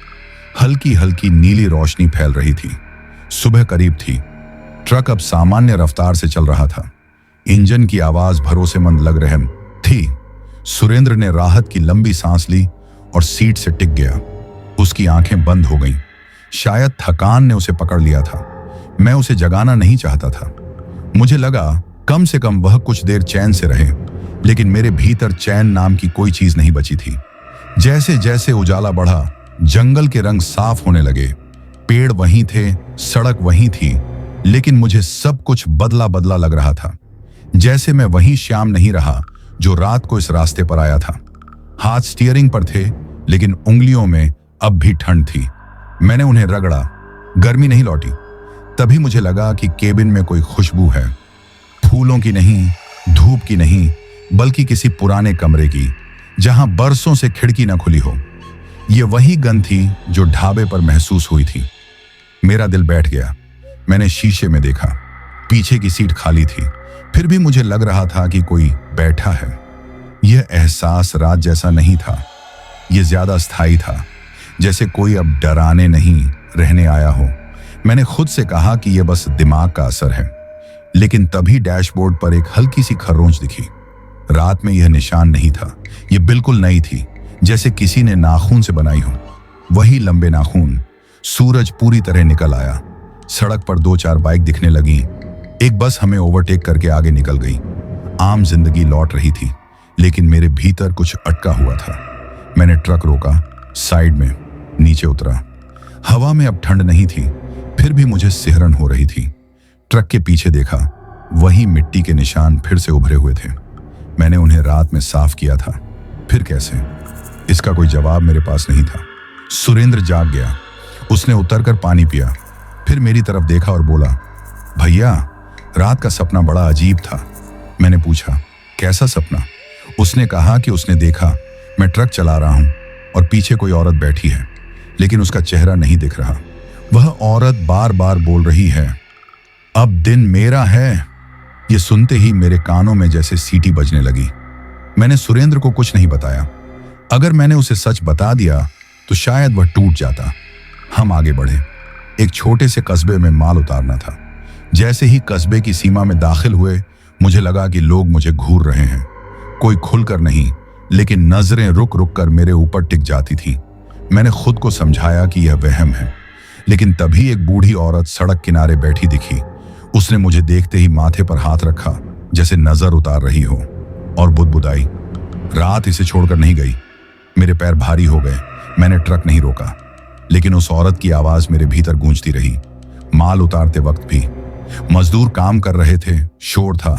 हल्की हल्की नीली रोशनी फैल रही थी। सुबह करीब थी। ट्रक अब सामान्य रफ्तार से चल रहा था। इंजन की आवाज भरोसेमंद लग रही थी। सुरेंद्र ने राहत की लंबी सांस ली और सीट से टिक गया। उसकी आंखें बंद हो गईं। शायद थकान ने उसे पकड़ लिया था। मैं उसे जगाना नहीं चाहता था। मुझे लगा कम से कम वह कुछ देर चैन से रहे, लेकिन मेरे भीतर चैन नाम की कोई चीज नहीं बची थी। जैसे जैसे उजाला बढ़ा, जंगल के रंग साफ होने लगे। पेड़ वहीं थे, सड़क वहीं थी, लेकिन मुझे सब कुछ बदला बदला लग रहा था। जैसे मैं वही श्याम नहीं रहा जो रात को इस रास्ते पर आया था। हाथ स्टीयरिंग पर थे, लेकिन उंगलियों में अब भी ठंड थी। मैंने उन्हें रगड़ा, गर्मी नहीं लौटी। तभी मुझे लगा कि केबिन में कोई खुशबू है, फूलों की नहीं, धूप की नहीं, बल्कि किसी पुराने कमरे की, जहां बरसों से खिड़की न खुली हो। यह वही गंध थी जो ढाबे पर महसूस हुई थी। मेरा दिल बैठ गया। मैंने शीशे में देखा, पीछे की सीट खाली थी, फिर भी मुझे लग रहा था कि कोई बैठा है। यह एहसास रात जैसा नहीं था, यह ज्यादा स्थायी था, जैसे कोई अब डराने नहीं रहने आया हो। मैंने खुद से कहा कि यह बस दिमाग का असर है, लेकिन तभी डैशबोर्ड पर एक हल्की सी खरोंच दिखी। रात में यह निशान नहीं था, यह बिल्कुल नई थी, जैसे किसी ने नाखून से बनाई हो। वही लंबे नाखून। सूरज पूरी तरह निकल आया। सड़क पर 2-4 बाइक दिखने लगी। एक बस हमें ओवरटेक करके आगे निकल गई। आम जिंदगी लौट रही थी, लेकिन मेरे भीतर कुछ अटका हुआ था। मैंने ट्रक रोका, साइड में नीचे उतरा। हवा में अब ठंड नहीं थी, फिर भी मुझे सिहरन हो रही थी। ट्रक के पीछे देखा, वही मिट्टी के निशान फिर से उभरे हुए थे। मैंने उन्हें रात में साफ किया था, फिर कैसे? इसका कोई जवाब मेरे पास नहीं था। सुरेंद्र जाग गया। उसने उतरकर पानी पिया, फिर मेरी तरफ देखा और बोला, भैया, रात का सपना बड़ा अजीब था। मैंने पूछा, कैसा सपना? उसने कहा कि उसने देखा मैं ट्रक चला रहा हूं और पीछे कोई औरत बैठी है, लेकिन उसका चेहरा नहीं दिख रहा। वह औरत बार बार बोल रही है, अब दिन मेरा है। यह सुनते ही मेरे कानों में जैसे सीटी बजने लगी। मैंने सुरेंद्र को कुछ नहीं बताया। अगर मैंने उसे सच बता दिया तो शायद वह टूट जाता। हम आगे बढ़े। एक छोटे से कस्बे में माल उतारना था। जैसे ही कस्बे की सीमा में दाखिल हुए, मुझे लगा कि लोग मुझे घूर रहे हैं। कोई खुलकर नहीं, लेकिन नजरें रुक रुक कर मेरे ऊपर टिक जाती थी। मैंने खुद को समझाया कि यह वहम है, लेकिन तभी एक बूढ़ी औरत सड़क किनारे बैठी दिखी। उसने मुझे देखते ही माथे पर हाथ रखा, जैसे नजर उतार रही हो, और बुदबुदाई, रात इसे छोड़कर नहीं गई। मेरे पैर भारी हो गए। मैंने ट्रक नहीं रोका, लेकिन उस औरत की आवाज मेरे भीतर गूंजती रही। माल उतारते वक्त भी मजदूर काम कर रहे थे, शोर था,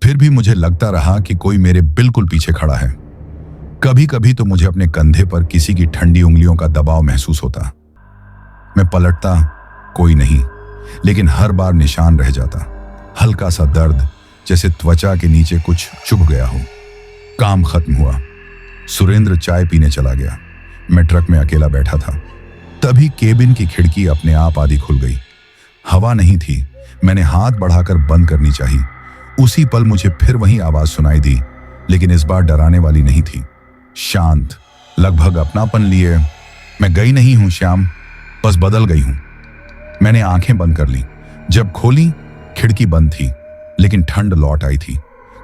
फिर भी मुझे लगता रहा कि कोई मेरे बिल्कुल पीछे खड़ा है। कभी कभी तो मुझे अपने कंधे पर किसी की ठंडी उंगलियों का दबाव महसूस होता। मैं पलटता, कोई नहीं, लेकिन हर बार निशान रह जाता। हल्का सा दर्द, जैसे त्वचा के नीचे कुछ चुभ गया हो। काम खत्म हुआ। सुरेंद्र चाय पीने चला गया। मैं ट्रक में अकेला बैठा था। तभी केबिन की खिड़की अपने आप आधी खुल गई। हवा नहीं थी। मैंने हाथ बढ़ाकर बंद करनी चाहिए। उसी पल मुझे फिर वही आवाज सुनाई दी, लेकिन इस बार डराने वाली नहीं थी। शांत, लगभग अपनापन लिए, मैं गई नहीं हूं श्याम, बस बदल गई हूं। मैंने आंखें बंद कर ली। जब खोली, खिड़की बंद थी, लेकिन ठंड लौट आई थी।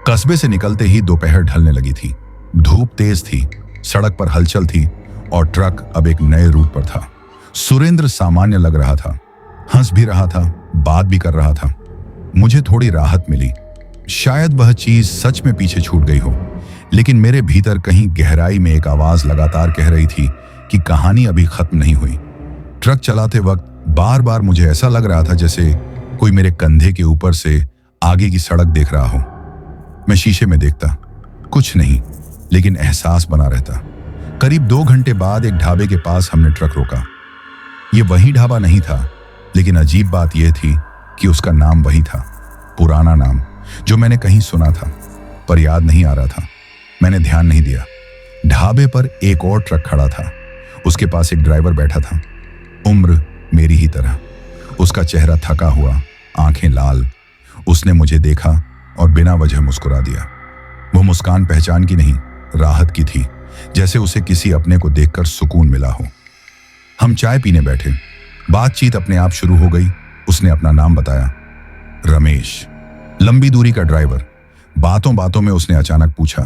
कस्बे से निकलते ही दोपहर ढलने लगी थी। धूप तेज थी, सड़क पर हलचल थी, और ट्रक अब एक नए रूट पर था। सुरेंद्र सामान्य लग रहा था, हंस भी रहा था, बात भी कर रहा था। मुझे थोड़ी राहत मिली। शायद वह चीज सच में पीछे छूट गई हो, लेकिन मेरे भीतर कहीं गहराई में एक आवाज लगातार कह रही थी कि कहानी अभी खत्म नहीं हुई। ट्रक चलाते वक्त बार बार मुझे ऐसा लग रहा था जैसे कोई मेरे कंधे के ऊपर से आगे की सड़क देख रहा हो। मैं शीशे में देखता, कुछ नहीं, लेकिन एहसास बना रहता। करीब 2 घंटे बाद एक ढाबे के पास हमने ट्रक रोका। यह वही ढाबा नहीं था, लेकिन अजीब बात यह थी कि उसका नाम वही था, पुराना नाम जो मैंने कहीं सुना था, पर याद नहीं आ रहा था। मैंने ध्यान नहीं दिया। ढाबे पर एक और ट्रक खड़ा था। उसके पास एक ड्राइवर बैठा था, उम्र मेरी ही तरह। उसका चेहरा थका हुआ, आंखें लाल। उसने मुझे देखा और बिना वजह मुस्कुरा दिया। वो मुस्कान पहचान की नहीं, राहत की थी, जैसे उसे किसी अपने को देखकर सुकून मिला हो। हम चाय पीने बैठे। बातचीत अपने आप शुरू हो गई। उसने अपना नाम बताया, रमेश, लंबी दूरी का ड्राइवर। बातों बातों में उसने अचानक पूछा,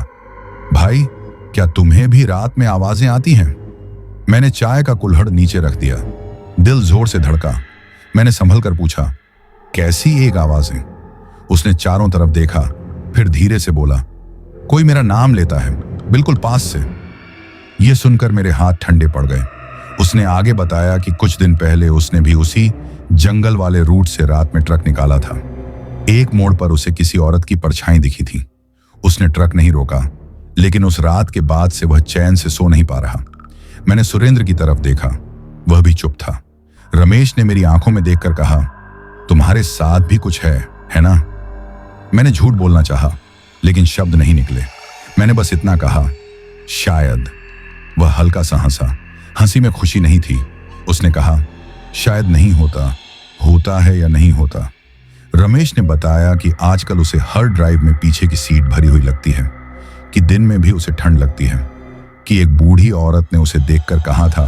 भाई, क्या तुम्हें भी रात में आवाजें आती हैं? मैंने चाय का कुल्हड़ नीचे रख दिया। दिल जोर से धड़का। मैंने संभल कर पूछा, कैसी एक आवाजें? उसने चारों तरफ देखा, फिर धीरे से बोला, कोई मेरा नाम लेता है, बिल्कुल पास से। यह सुनकर मेरे हाथ ठंडे पड़ गए। उसने आगे बताया कि कुछ दिन पहले उसने भी उसी जंगल वाले रूट से रात में ट्रक निकाला था। एक मोड़ पर उसे किसी औरत की परछाई दिखी थी। उसने ट्रक नहीं रोका, लेकिन उस रात के बाद से वह चैन से सो नहीं पा रहा। मैंने सुरेंद्र की तरफ देखा, वह भी चुप था। रमेश ने मेरी आंखों में देखकर कहा, तुम्हारे साथ भी कुछ है ना? मैंने झूठ बोलना चाहा, लेकिन शब्द नहीं निकले। मैंने बस इतना कहा, शायद। वह हल्का सा हंसा, हंसी में खुशी नहीं थी। उसने कहा, शायद नहीं होता, होता है या नहीं होता। रमेश ने बताया कि आजकल उसे हर ड्राइव में पीछे की सीट भरी हुई लगती है, कि दिन में भी उसे ठंड लगती है, कि एक बूढ़ी औरत ने उसे देखकर कहा था,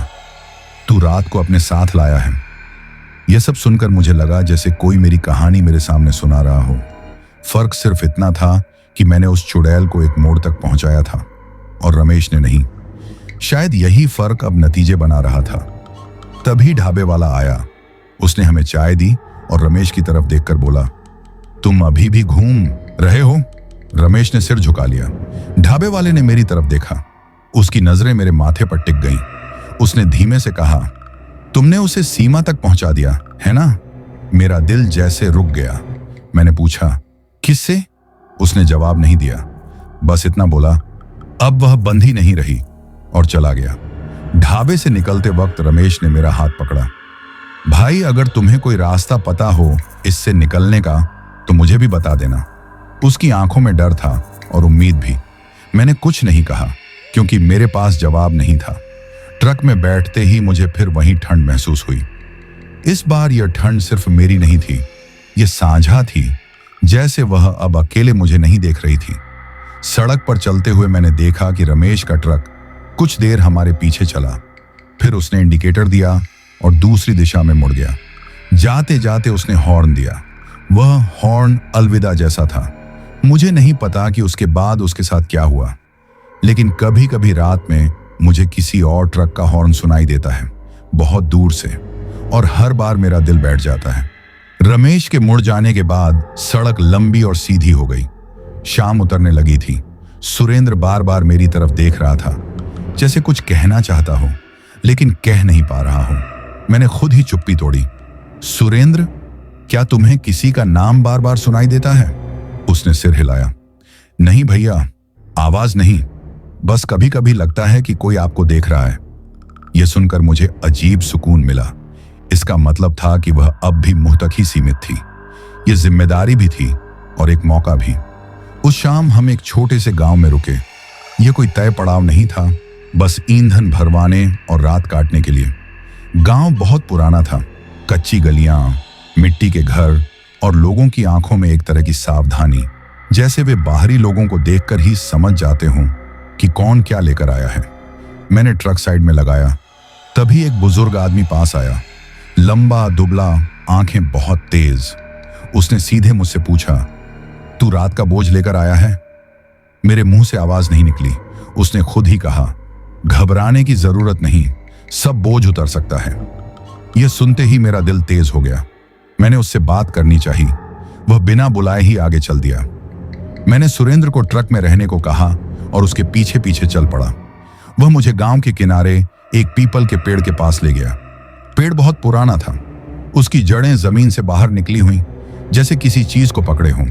तू रात को अपने साथ लाया है। यह सब सुनकर मुझे लगा जैसे कोई मेरी कहानी मेरे सामने सुना रहा हो। फर्क सिर्फ इतना था कि मैंने उस चुड़ैल को एक मोड़ तक पहुंचाया था और रमेश ने नहीं। शायद यही फर्क अब नतीजे बना रहा था। तभी ढाबे वाला आया। उसने हमें चाय दी और रमेश की तरफ देखकर बोला, तुम अभी भी घूम रहे हो? रमेश ने सिर झुका लिया। ढाबे वाले ने मेरी तरफ देखा। उसकी नजरें मेरे माथे पर टिक गईं। उसने धीमे से कहा, तुमने उसे सीमा तक पहुंचा दिया है ना? मेरा दिल जैसे रुक गया। मैंने पूछा, किससे? उसने जवाब नहीं दिया, बस इतना बोला, अब वह बंधी नहीं रही, और चला गया। ढाबे से निकलते वक्त रमेश ने मेरा हाथ पकड़ा। भाई, अगर तुम्हें कोई रास्ता पता हो इससे निकलने का तो मुझे भी बता देना। उसकी आंखों में डर था और उम्मीद भी। मैंने कुछ नहीं कहा क्योंकि मेरे पास जवाब नहीं था। ट्रक में बैठते ही मुझे फिर वही ठंड महसूस हुई। इस बार यह ठंड सिर्फ मेरी नहीं थी, यह साझा थी, जैसे वह अब अकेले मुझे नहीं देख रही थी। सड़क पर चलते हुए मैंने देखा कि रमेश का ट्रक कुछ देर हमारे पीछे चला, फिर उसने इंडिकेटर दिया और दूसरी दिशा में मुड़ गया। जाते जाते उसने हॉर्न दिया। वह हॉर्न अलविदा जैसा था। मुझे नहीं पता कि उसके बाद उसके साथ क्या हुआ, लेकिन कभी कभी रात में मुझे किसी और ट्रक का हॉर्न सुनाई देता है, बहुत दूर से, और हर बार मेरा दिल बैठ जाता है। रमेश के मुड़ जाने के बाद सड़क लंबी और सीधी हो गई। शाम उतरने लगी थी। सुरेंद्र बार बार मेरी तरफ देख रहा था, जैसे कुछ कहना चाहता हो, लेकिन कह नहीं पा रहा हो। मैंने खुद ही चुप्पी तोड़ी। सुरेंद्र, क्या तुम्हें किसी का नाम बार बार सुनाई देता है? उसने सिर हिलाया। नहीं भैया, आवाज नहीं, बस कभी कभी लगता है कि कोई आपको देख रहा है। यह सुनकर मुझे अजीब सुकून मिला। इसका मतलब था कि वह अब भी मुंह तक ही सीमित थी। यह जिम्मेदारी भी थी और एक मौका भी। उस शाम हम एक छोटे से गांव में रुके। यह कोई तय पड़ाव नहीं था, बस ईंधन भरवाने और रात काटने के लिए। गांव बहुत पुराना था। कच्ची गलियां, मिट्टी के घर और लोगों की आंखों में एक तरह की सावधानी, जैसे वे बाहरी लोगों को देखकर ही समझ जाते हों कि कौन क्या लेकर आया है। मैंने ट्रक साइड में लगाया। तभी एक बुजुर्ग आदमी पास आया, लंबा दुबला, आंखें बहुत तेज। उसने सीधे मुझसे पूछा, तू रात का बोझ लेकर आया है? मेरे मुंह से आवाज नहीं निकली। उसने खुद ही कहा, घबराने की जरूरत नहीं, सब बोझ उतर सकता है। यह सुनते ही मेरा दिल तेज हो गया। मैंने उससे बात करनी चाहिए। वह बिना बुलाए ही आगे चल दिया। मैंने सुरेंद्र को ट्रक में रहने को कहा और उसके पीछे पीछे चल पड़ा। वह मुझे गांव के किनारे एक पीपल के पेड़ के पास ले गया। पेड़ बहुत पुराना था। उसकी जड़ें जमीन से बाहर निकली हुई, जैसे किसी चीज को पकड़े हों।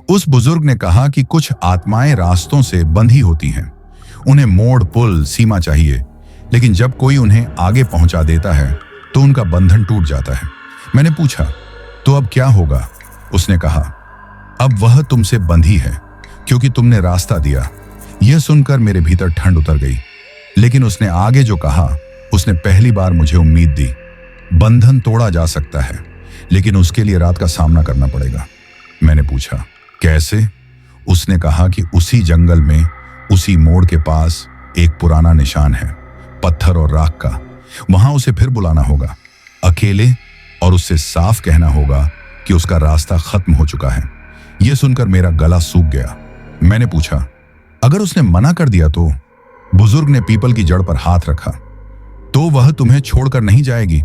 उस बुजुर्ग ने कहा कि कुछ आत्माएं रास्तों से बंधी होती हैं। उन्हें मोड़, पुल, सीमा चाहिए, लेकिन जब कोई उन्हें आगे पहुंचा देता है तो उनका बंधन टूट जाता है। मैंने पूछा, तो अब क्या होगा? उसने कहा, अब वह तुमसे बंधी है क्योंकि तुमने रास्ता दिया। यह सुनकर मेरे भीतर ठंड उतर गई। लेकिन उसने आगे जो कहा, उसने पहली बार मुझे उम्मीद दी। बंधन तोड़ा जा सकता है, लेकिन उसके लिए रात का सामना करना पड़ेगा। मैंने पूछा, कैसे? उसने कहा कि उसी जंगल में, उसी मोड़ के पास एक पुराना निशान है, पत्थर और राख का। वहां उसे फिर बुलाना होगा, अकेले, और उससे साफ कहना होगा कि उसका रास्ता खत्म हो चुका है। यह सुनकर मेरा गला सूख गया। मैंने पूछा, अगर उसने मना कर दिया तो? बुजुर्ग ने पीपल की जड़ पर हाथ रखा। तो वह तुम्हें छोड़कर नहीं जाएगी।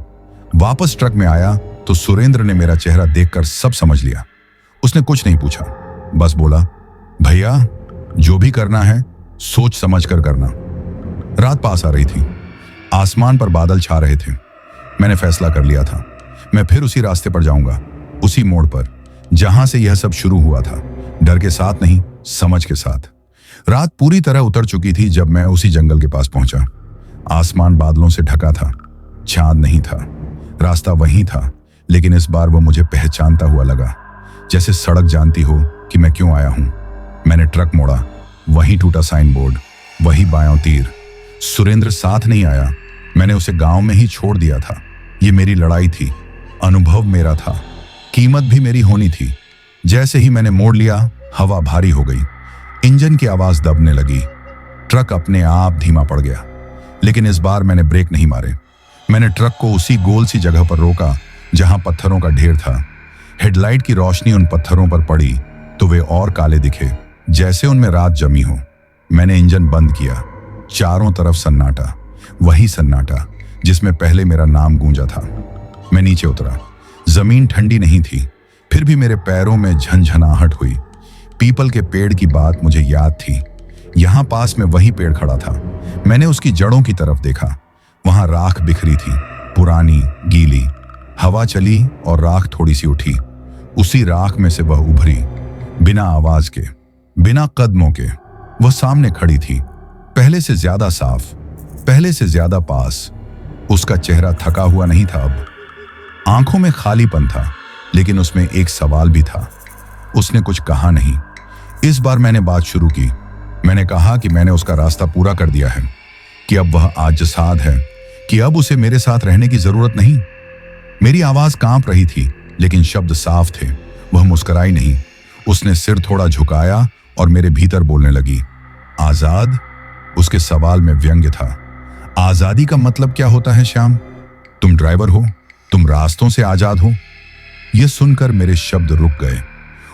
वापस ट्रक में आया तो सुरेंद्र ने मेरा चेहरा देखकर सब समझ लिया। उसने कुछ नहीं पूछा, बस बोला, भैया, जो भी करना है सोच समझ कर करना। रात पास आ रही थी। आसमान पर बादल छा रहे थे। मैंने फैसला कर लिया था। मैं फिर उसी रास्ते पर जाऊंगा, उसी मोड़ पर जहां से यह सब शुरू हुआ था। डर के साथ नहीं, समझ के साथ। रात पूरी तरह उतर चुकी थी जब मैं उसी जंगल के पास पहुंचा। आसमान बादलों से ढका था, चांद नहीं था। रास्ता वही था, लेकिन इस बार वो मुझे पहचानता हुआ लगा, जैसे सड़क जानती हो कि मैं क्यों आया हूं। मैंने ट्रक मोड़ा, वही टूटा साइन बोर्ड, वही बायां तीर। सुरेंद्र साथ नहीं आया, मैंने उसे गांव में ही छोड़ दिया था। ये मेरी लड़ाई थी, अनुभव मेरा था, कीमत भी मेरी होनी थी। जैसे ही मैंने मोड़ लिया, हवा भारी हो गई, इंजन की आवाज दबने लगी। ट्रक अपने आप धीमा पड़ गया, लेकिन इस बार मैंने ब्रेक नहीं मारे। मैंने ट्रक को उसी गोल सी जगह पर रोका जहां पत्थरों का ढेर था। हेडलाइट की रोशनी उन पत्थरों पर पड़ी तो वे और काले दिखे, जैसे उनमें रात जमी हो। मैंने इंजन बंद किया, चारों तरफ सन्नाटा, वही सन्नाटा जिसमें पहले मेरा नाम गूंजा था। मैं नीचे उतरा, जमीन ठंडी नहीं थी, फिर भी मेरे पैरों में झंझनाहट हुई। पीपल के पेड़ की बात मुझे याद थी, यहां पास में वही पेड़ खड़ा था। मैंने उसकी जड़ों की तरफ देखा, वहां राख बिखरी थी, पुरानी, गीली। हवा चली और राख थोड़ी सी उठी। उसी राख में से वह उभरी, बिना आवाज के, बिना कदमों के। वह सामने खड़ी थी, पहले से ज्यादा साफ, पहले से ज्यादा पास। उसका चेहरा थका हुआ नहीं था अब, आंखों में खालीपन था, लेकिन उसमें एक सवाल भी था। उसने कुछ कहा नहीं। इस बार मैंने बात शुरू की। मैंने कहा कि मैंने उसका रास्ता पूरा कर दिया है, कि अब वह आजिज़ाद है, कि अब उसे मेरे साथ रहने की जरूरत नहीं। मेरी आवाज कांप रही थी, लेकिन शब्द साफ थे। वह मुस्कुराई नहीं, उसने सिर थोड़ा झुकाया और मेरे भीतर बोलने लगी, आजाद? उसके सवाल में व्यंग्य था। आजादी का मतलब क्या होता है श्याम? तुम ड्राइवर हो, तुम रास्तों से आजाद हो? यह सुनकर मेरे शब्द रुक गए।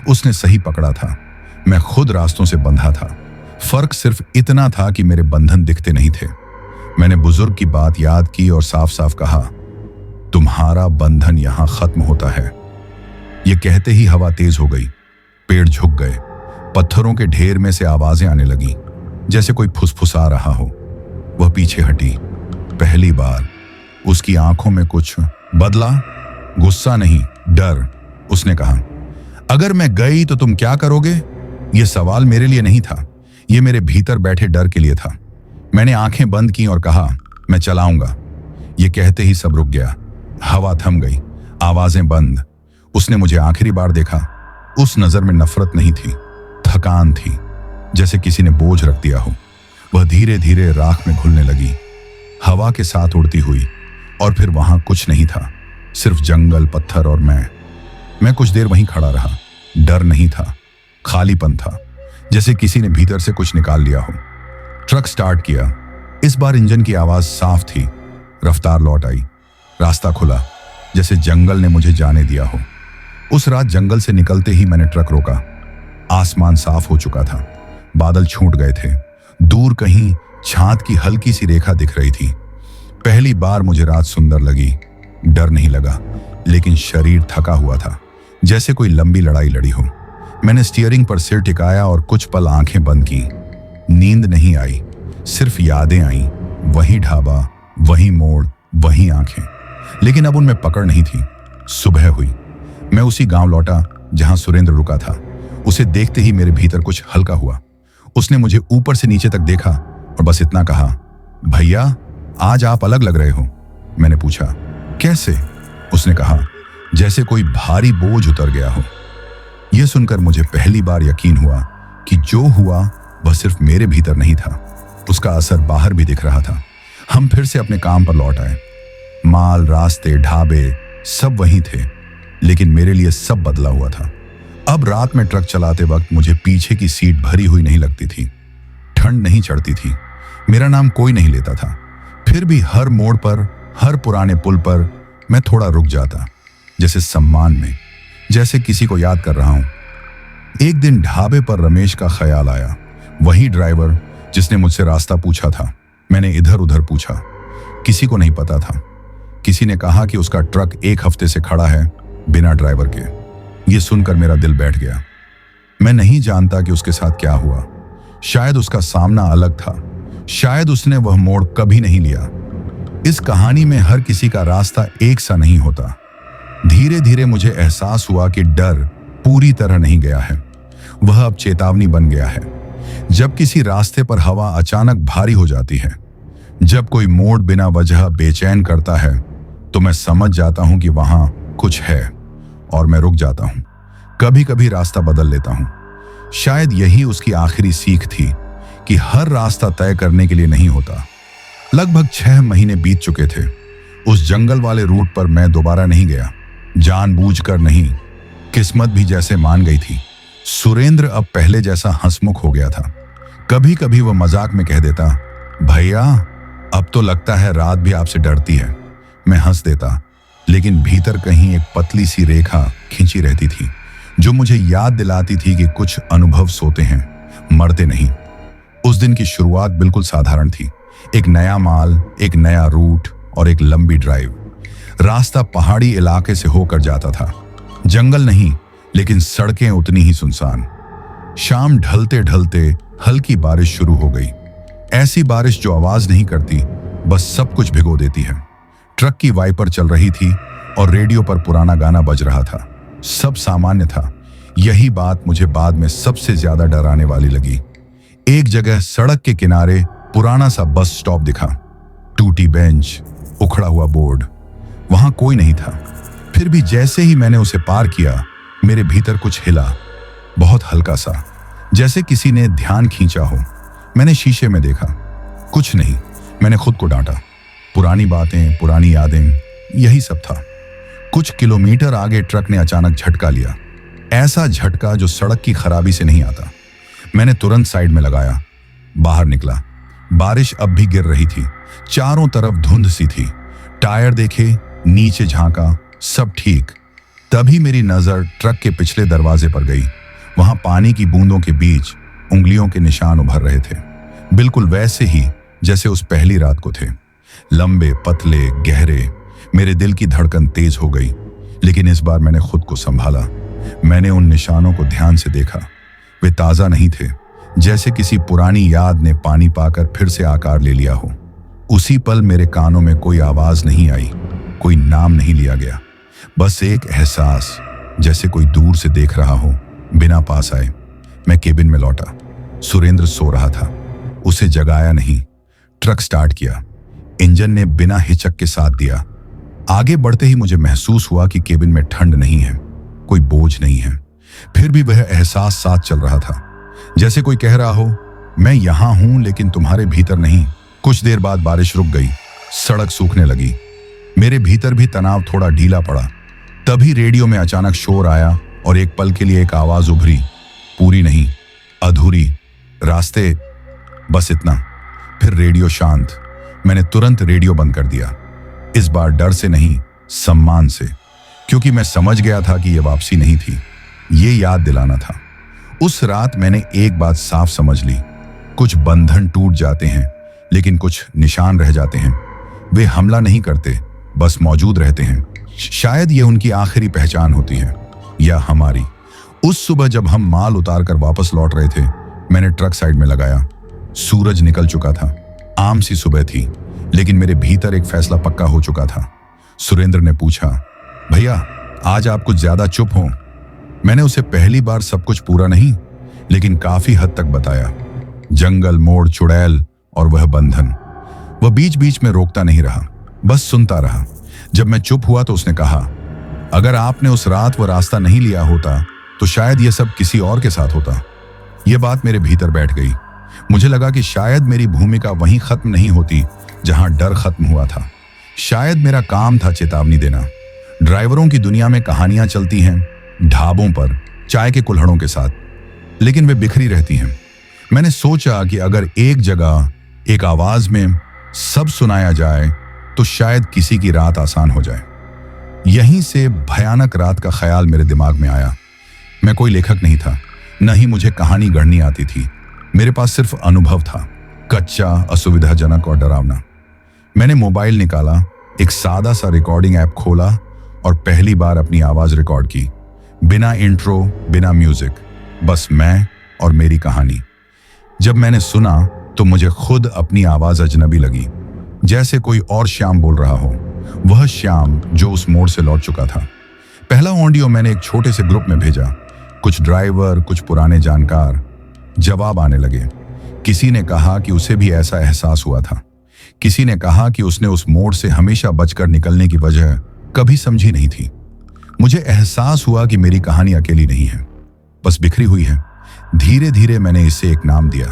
उसने सही पकड़ा था, मैं खुद रास्तों से बंधा था। फर्क सिर्फ इतना था कि मेरे बंधन दिखते नहीं थे। मैंने बुजुर्ग की बात याद की और साफ साफ कहा, तुम्हारा बंधन यहां खत्म होता है। यह कहते ही हवा तेज हो गई, पेड़ झुक गए, पत्थरों के ढेर में से आवाजें आने लगी, जैसे कोई फुसफुसा रहा हो। वह पीछे हटी। पहली बार उसकी आंखों में कुछ बदला, गुस्सा नहीं, डर। उसने कहा, अगर मैं गई तो तुम क्या करोगे? यह सवाल मेरे लिए नहीं था, यह मेरे भीतर बैठे डर के लिए था। मैंने आंखें बंद की और कहा, मैं चलाऊंगा। यह कहते ही सब रुक गया, हवा थम गई, आवाजें बंद। उसने मुझे आखिरी बार देखा। उस नजर में नफरत नहीं थी, थकान थी, जैसे किसी ने बोझ रख दिया हो। वह धीरे धीरे राख में घुलने लगी, हवा के साथ उड़ती हुई। और फिर वहां कुछ नहीं था, सिर्फ जंगल, पत्थर और मैं कुछ देर वहीं खड़ा रहा। डर नहीं था, खालीपन था, जैसे किसी ने भीतर से कुछ निकाल लिया हो। ट्रक स्टार्ट किया। इस बार इंजन की आवाज साफ थी, रफ्तार लौट आई, रास्ता खुला, जैसे जंगल ने मुझे जाने दिया हो। उस रात जंगल से निकलते ही मैंने ट्रक रोका। आसमान साफ हो चुका था, बादल छूट गए थे, दूर कहीं छात की हल्की सी रेखा दिख रही थी। पहली बार मुझे रात सुंदर लगी। डर नहीं लगा, लेकिन शरीर थका हुआ था, जैसे कोई लंबी लड़ाई लड़ी हो। मैंने स्टीयरिंग पर सिर टिकाया और कुछ पल आंखें बंद की। नींद नहीं आई, सिर्फ यादें आईं, वही ढाबा, वही मोड़, वही आंखें। लेकिन अब उनमें पकड़ नहीं थी। सुबह हुई, मैं उसी गांव लौटा जहां सुरेंद्र रुका था। उसे देखते ही मेरे भीतर कुछ हल्का हुआ। उसने मुझे ऊपर से नीचे तक देखा और बस इतना कहा, भैया आज आप अलग लग रहे हो। मैंने पूछा, कैसे? उसने कहा, जैसे कोई भारी बोझ उतर गया हो। यह सुनकर मुझे पहली बार यकीन हुआ कि जो हुआ वह सिर्फ मेरे भीतर नहीं था, उसका असर बाहर भी दिख रहा था। हम फिर से अपने काम पर लौट आए। माल, रास्ते, ढाबे सब वही थे, लेकिन मेरे लिए सब बदला हुआ था। अब रात में ट्रक चलाते वक्त मुझे पीछे की सीट भरी हुई नहीं लगती थी, ठंड नहीं चढ़ती थी, मेरा नाम कोई नहीं लेता था। फिर भी हर मोड़ पर, हर पुराने पुल पर मैं थोड़ा रुक जाता, जैसे सम्मान में, जैसे किसी को याद कर रहा हूं। एक दिन ढाबे पर रमेश का ख्याल आया, वही ड्राइवर जिसने मुझसे रास्ता पूछा था। मैंने इधर उधर पूछा, किसी को नहीं पता था। किसी ने कहा कि उसका ट्रक 1 हफ्ते से खड़ा है बिना ड्राइवर के। यह सुनकर मेरा दिल बैठ गया। मैं नहीं जानता कि उसके साथ क्या हुआ। शायद उसका सामना अलग था, शायद उसने वह मोड़ कभी नहीं लिया। इस कहानी में हर किसी का रास्ता एक सा नहीं होता। धीरे धीरे मुझे एहसास हुआ कि डर पूरी तरह नहीं गया है, वह अब चेतावनी बन गया है। जब किसी रास्ते पर हवा अचानक भारी हो जाती है, जब कोई मोड़ बिना वजह बेचैन करता है, तो मैं समझ जाता हूं कि वहां कुछ है और मैं रुक जाता हूं। कभी कभी रास्ता बदल लेता हूं। शायद यही उसकी आखिरी सीख थी कि हर रास्ता तय करने के लिए नहीं होता। लगभग 6 महीने बीत चुके थे। उस जंगल वाले रूट पर मैं दोबारा नहीं गया, जानबूझकर नहीं, किस्मत भी जैसे मान गई थी। सुरेंद्र अब पहले जैसा हंसमुख हो गया था। कभी कभी वह मजाक में कह देता, भैया अब तो लगता है रात भी आपसे डरती है। मैं हंस देता, लेकिन भीतर कहीं एक पतली सी रेखा खिंची रहती थी जो मुझे याद दिलाती थी कि कुछ अनुभव सोते हैं, मरते नहीं। उस दिन की शुरुआत बिल्कुल साधारण थी। एक नया माल, एक नया रूट और एक लंबी ड्राइव। रास्ता पहाड़ी इलाके से होकर जाता था। जंगल नहीं, लेकिन सड़कें उतनी ही सुनसान। शाम ढलते ढलते हल्की बारिश शुरू हो गई। ऐसी बारिश जो आवाज नहीं करती, बस सब कुछ भिगो देती है। ट्रक की वाइपर चल रही थी और रेडियो पर पुराना गाना बज रहा था। सब सामान्य था। यही बात मुझे बाद में सबसे ज्यादा डराने वाली लगी। एक जगह सड़क के किनारे पुराना सा बस स्टॉप दिखा। टूटी बेंच, उखड़ा हुआ बोर्ड, वहां कोई नहीं था। फिर भी जैसे ही मैंने उसे पार किया, मेरे भीतर कुछ हिला, बहुत हल्का सा, जैसे किसी ने ध्यान खींचा हो। मैंने शीशे में देखा, कुछ नहीं। मैंने खुद को डांटा। पुरानी बातें, पुरानी यादें, यही सब था। कुछ किलोमीटर आगे ट्रक ने अचानक झटका लिया। ऐसा झटका जो सड़क की खराबी से नहीं आता। मैंने तुरंत साइड में लगाया, बाहर निकला। बारिश अब भी गिर रही थी। चारों तरफ धुंध सी थी। टायर देखे, नीचे झांका, सब ठीक। तभी मेरी नजर ट्रक के पिछले दरवाजे पर गई। वहां पानी की बूंदों के बीच उंगलियों के निशान उभर रहे थे, बिल्कुल वैसे ही जैसे उस पहली रात को थे। लंबे, पतले, गहरे। मेरे दिल की धड़कन तेज हो गई, लेकिन इस बार मैंने खुद को संभाला। मैंने उन निशानों को ध्यान से देखा। वे ताजा नहीं थे, जैसे किसी पुरानी याद ने पानी पाकर फिर से आकार ले लिया हो। उसी पल मेरे कानों में कोई आवाज नहीं आई, कोई नाम नहीं लिया गया, बस एक एहसास, जैसे कोई दूर से देख रहा हो, बिना पास आए। मैं केबिन में लौटा। सुरेंद्र सो रहा था। उसे जगाया नहीं। ट्रक स्टार्ट किया। इंजन ने बिना हिचक के साथ दिया। आगे बढ़ते ही मुझे महसूस हुआ कि केबिन में ठंड नहीं है, कोई बोझ नहीं है। फिर भी वह एहसास साथ चल रहा था, जैसे कोई कह रहा हो, मैं यहां हूं लेकिन तुम्हारे भीतर नहीं। कुछ देर बाद बारिश रुक गई। सड़क सूखने लगी। मेरे भीतर भी तनाव थोड़ा ढीला पड़ा। तभी रेडियो में अचानक शोर आया और एक पल के लिए एक आवाज उभरी, पूरी नहीं, अधूरी, रास्ते, बस इतना। फिर रेडियो शांत। मैंने तुरंत रेडियो बंद कर दिया। इस बार डर से नहीं, सम्मान से, क्योंकि मैं समझ गया था कि यह वापसी नहीं थी, ये याद दिलाना था। उस रात मैंने एक बात साफ समझ ली, कुछ बंधन टूट जाते हैं, लेकिन कुछ निशान रह जाते हैं। वे हमला नहीं करते, बस मौजूद रहते हैं। शायद ये उनकी आखिरी पहचान होती है, या हमारी। उस सुबह जब हम माल उतार कर वापस लौट रहे थे, मैंने ट्रक साइड में लगाया। सूरज निकल चुका था। आम सी सुबह थी, लेकिन मेरे भीतर एक फैसला पक्का हो चुका था। सुरेंद्र ने पूछा, भैया आज आप कुछ ज्यादा चुप हो। मैंने उसे पहली बार सब कुछ पूरा नहीं, लेकिन काफी हद तक बताया। जंगल, मोड़, चुड़ैल और वह बंधन। वह बीच बीच में रोकता नहीं रहा, बस सुनता रहा। जब मैं चुप हुआ तो उसने कहा, अगर आपने उस रात वो रास्ता नहीं लिया होता तो शायद यह सब किसी और के साथ होता। यह बात मेरे भीतर बैठ गई। मुझे लगा कि शायद मेरी भूमिका वहीं खत्म नहीं होती जहां डर खत्म हुआ था। शायद मेरा काम था चेतावनी देना। ड्राइवरों की दुनिया में कहानियां चलती हैं, ढाबों पर चाय के कुल्हड़ों के साथ, लेकिन वे बिखरी रहती हैं। मैंने सोचा कि अगर एक जगह, एक आवाज में सब सुनाया जाए तो शायद किसी की रात आसान हो जाए। यहीं से भयानक रात का ख्याल मेरे दिमाग में आया। मैं कोई लेखक नहीं था, न ही मुझे कहानी गढ़नी आती थी। मेरे पास सिर्फ अनुभव था, कच्चा, असुविधाजनक और डरावना। मैंने मोबाइल निकाला, एक सादा सा रिकॉर्डिंग ऐप खोला और पहली बार अपनी आवाज रिकॉर्ड की। बिना इंट्रो, बिना म्यूजिक, बस मैं और मेरी कहानी। जब मैंने सुना तो मुझे खुद अपनी आवाज अजनबी लगी, जैसे कोई और श्याम बोल रहा हो। वह श्याम जो उस मोड़ से लौट चुका था, पहला ऑडियो मैंने एक छोटे से ग्रुप में भेजा। कुछ ड्राइवर, कुछ पुराने जानकार। जवाब आने लगे। किसी ने कहा कि उसे भी ऐसा एहसास हुआ था। किसी ने कहा कि उसने उस मोड़ से हमेशा बचकर निकलने की वजह कभी समझी नहीं थी। मुझे एहसास हुआ कि मेरी कहानी अकेली नहीं है, बस बिखरी हुई है। धीरे धीरे मैंने इसे एक नाम दिया,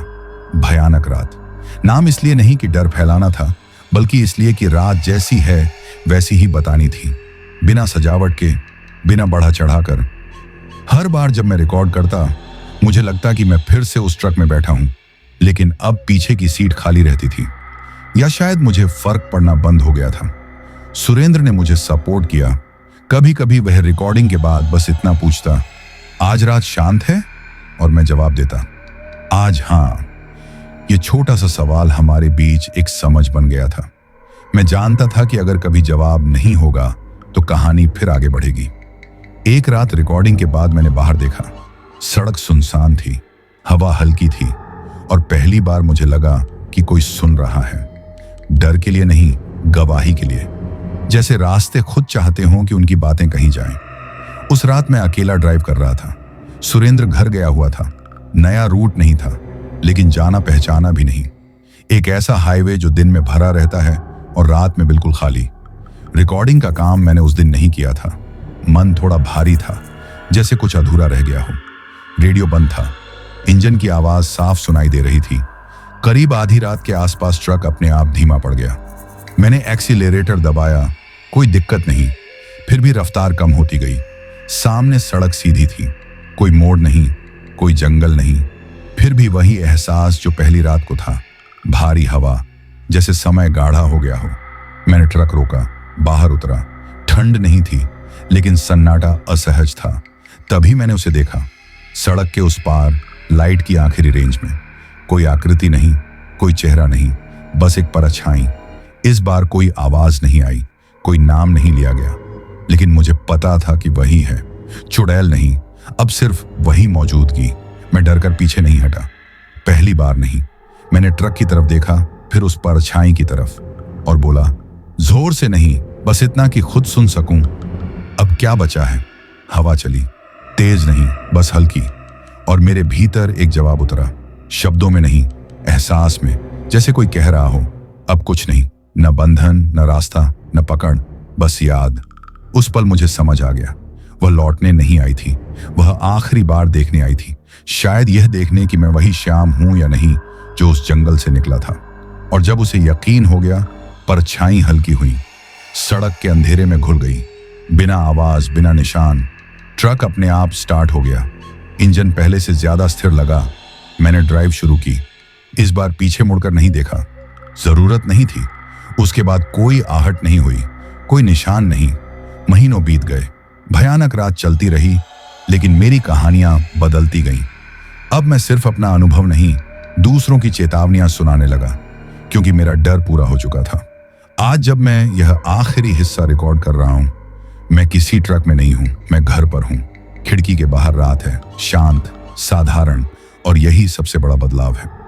भयानक रात। नाम इसलिए नहीं कि डर फैलाना था, बल्कि इसलिए कि रात जैसी है वैसी ही बतानी थी, बिना सजावट के, बिना बढ़ा चढ़ाकर। हर बार जब मैं रिकॉर्ड करता, मुझे लगता कि मैं फिर से उस ट्रक में बैठा हूं, लेकिन अब पीछे की सीट खाली रहती थी। या शायद मुझे फर्क पड़ना बंद हो गया था। सुरेंद्र ने मुझे सपोर्ट किया। कभी कभी वह रिकॉर्डिंग के बाद बस इतना पूछता, आज रात शांत है? और मैं जवाब देता, आज हाँ। ये छोटा सा सवाल हमारे बीच एक समझ बन गया था। मैं जानता था कि अगर कभी जवाब नहीं होगा तो कहानी फिर आगे बढ़ेगी। एक रात रिकॉर्डिंग के बाद मैंने बाहर देखा। सड़क सुनसान थी, हवा हल्की थी, और पहली बार मुझे लगा कि कोई सुन रहा है। डर के लिए नहीं, गवाही के लिए। जैसे रास्ते खुद चाहते हों कि उनकी बातें कही जाएं। उस रात मैं अकेला ड्राइव कर रहा था। सुरेंद्र घर गया हुआ था। नया रूट नहीं था, लेकिन जाना पहचाना भी नहीं। एक ऐसा हाईवे जो दिन में भरा रहता है और रात में बिल्कुल खाली। रिकॉर्डिंग का काम मैंने उस दिन नहीं किया था। मन थोड़ा भारी था, जैसे कुछ अधूरा रह गया हो। रेडियो बंद था। इंजन की आवाज साफ सुनाई दे रही थी। करीब आधी रात के आसपास ट्रक अपने आप धीमा पड़ गया। मैंने एक्सीलरेटर दबाया, कोई दिक्कत नहीं। फिर भी रफ्तार कम होती गई। सामने सड़क सीधी थी, कोई मोड़ नहीं, कोई जंगल नहीं। फिर भी वही एहसास जो पहली रात को था, भारी हवा, जैसे समय गाढ़ा हो गया हो। मैंने ट्रक रोका, बाहर उतरा। ठंड नहीं थी, लेकिन सन्नाटा असहज था। तभी मैंने उसे देखा। सड़क के उस पार, लाइट की आखिरी रेंज में, कोई आकृति नहीं, कोई चेहरा नहीं, बस एक परछाई। इस बार कोई आवाज नहीं आई, कोई नाम नहीं लिया गया, लेकिन मुझे पता था कि वही है। चुड़ैल नहीं, अब सिर्फ वही मौजूदगी। मैं डरकर पीछे नहीं हटा, पहली बार नहीं। मैंने ट्रक की तरफ देखा, फिर उस परछाई की तरफ, और बोला, जोर से नहीं, बस इतना कि खुद सुन सकूं। अब क्या बचा है? हवा चली, तेज नहीं, बस हल्की। और मेरे भीतर एक जवाब उतरा, शब्दों में नहीं, एहसास में, जैसे कोई कह रहा हो, अब कुछ नहीं, न बंधन, न रास्ता, न पकड़, बस याद। उस पल मुझे समझ आ गया, वह लौटने नहीं आई थी, वह आखिरी बार देखने आई थी। शायद यह देखने कि मैं वही श्याम हूं या नहीं जो उस जंगल से निकला था। और जब उसे यकीन हो गया, परछाई हल्की हुई, सड़क के अंधेरे में घुल गई। बिना आवाज, बिना निशान, ट्रक अपने आप स्टार्ट हो गया। इंजन पहले से ज्यादा स्थिर लगा। मैंने ड्राइव शुरू की। इस बार पीछे मुड़कर नहीं देखा, जरूरत नहीं थी। उसके बाद कोई आहट नहीं हुई, कोई निशान नहीं। महीनों बीत गए, भयानक रात चलती रही, लेकिन मेरी कहानियां बदलती गईं। अब मैं सिर्फ अपना अनुभव नहीं, दूसरों की चेतावनियां सुनाने लगा, क्योंकि मेरा डर पूरा हो चुका था। आज जब मैं यह आखिरी हिस्सा रिकॉर्ड कर रहा हूं, मैं किसी ट्रक में नहीं हूं, मैं घर पर हूं। खिड़की के बाहर रात है, शांत, साधारण, और यही सबसे बड़ा बदलाव है।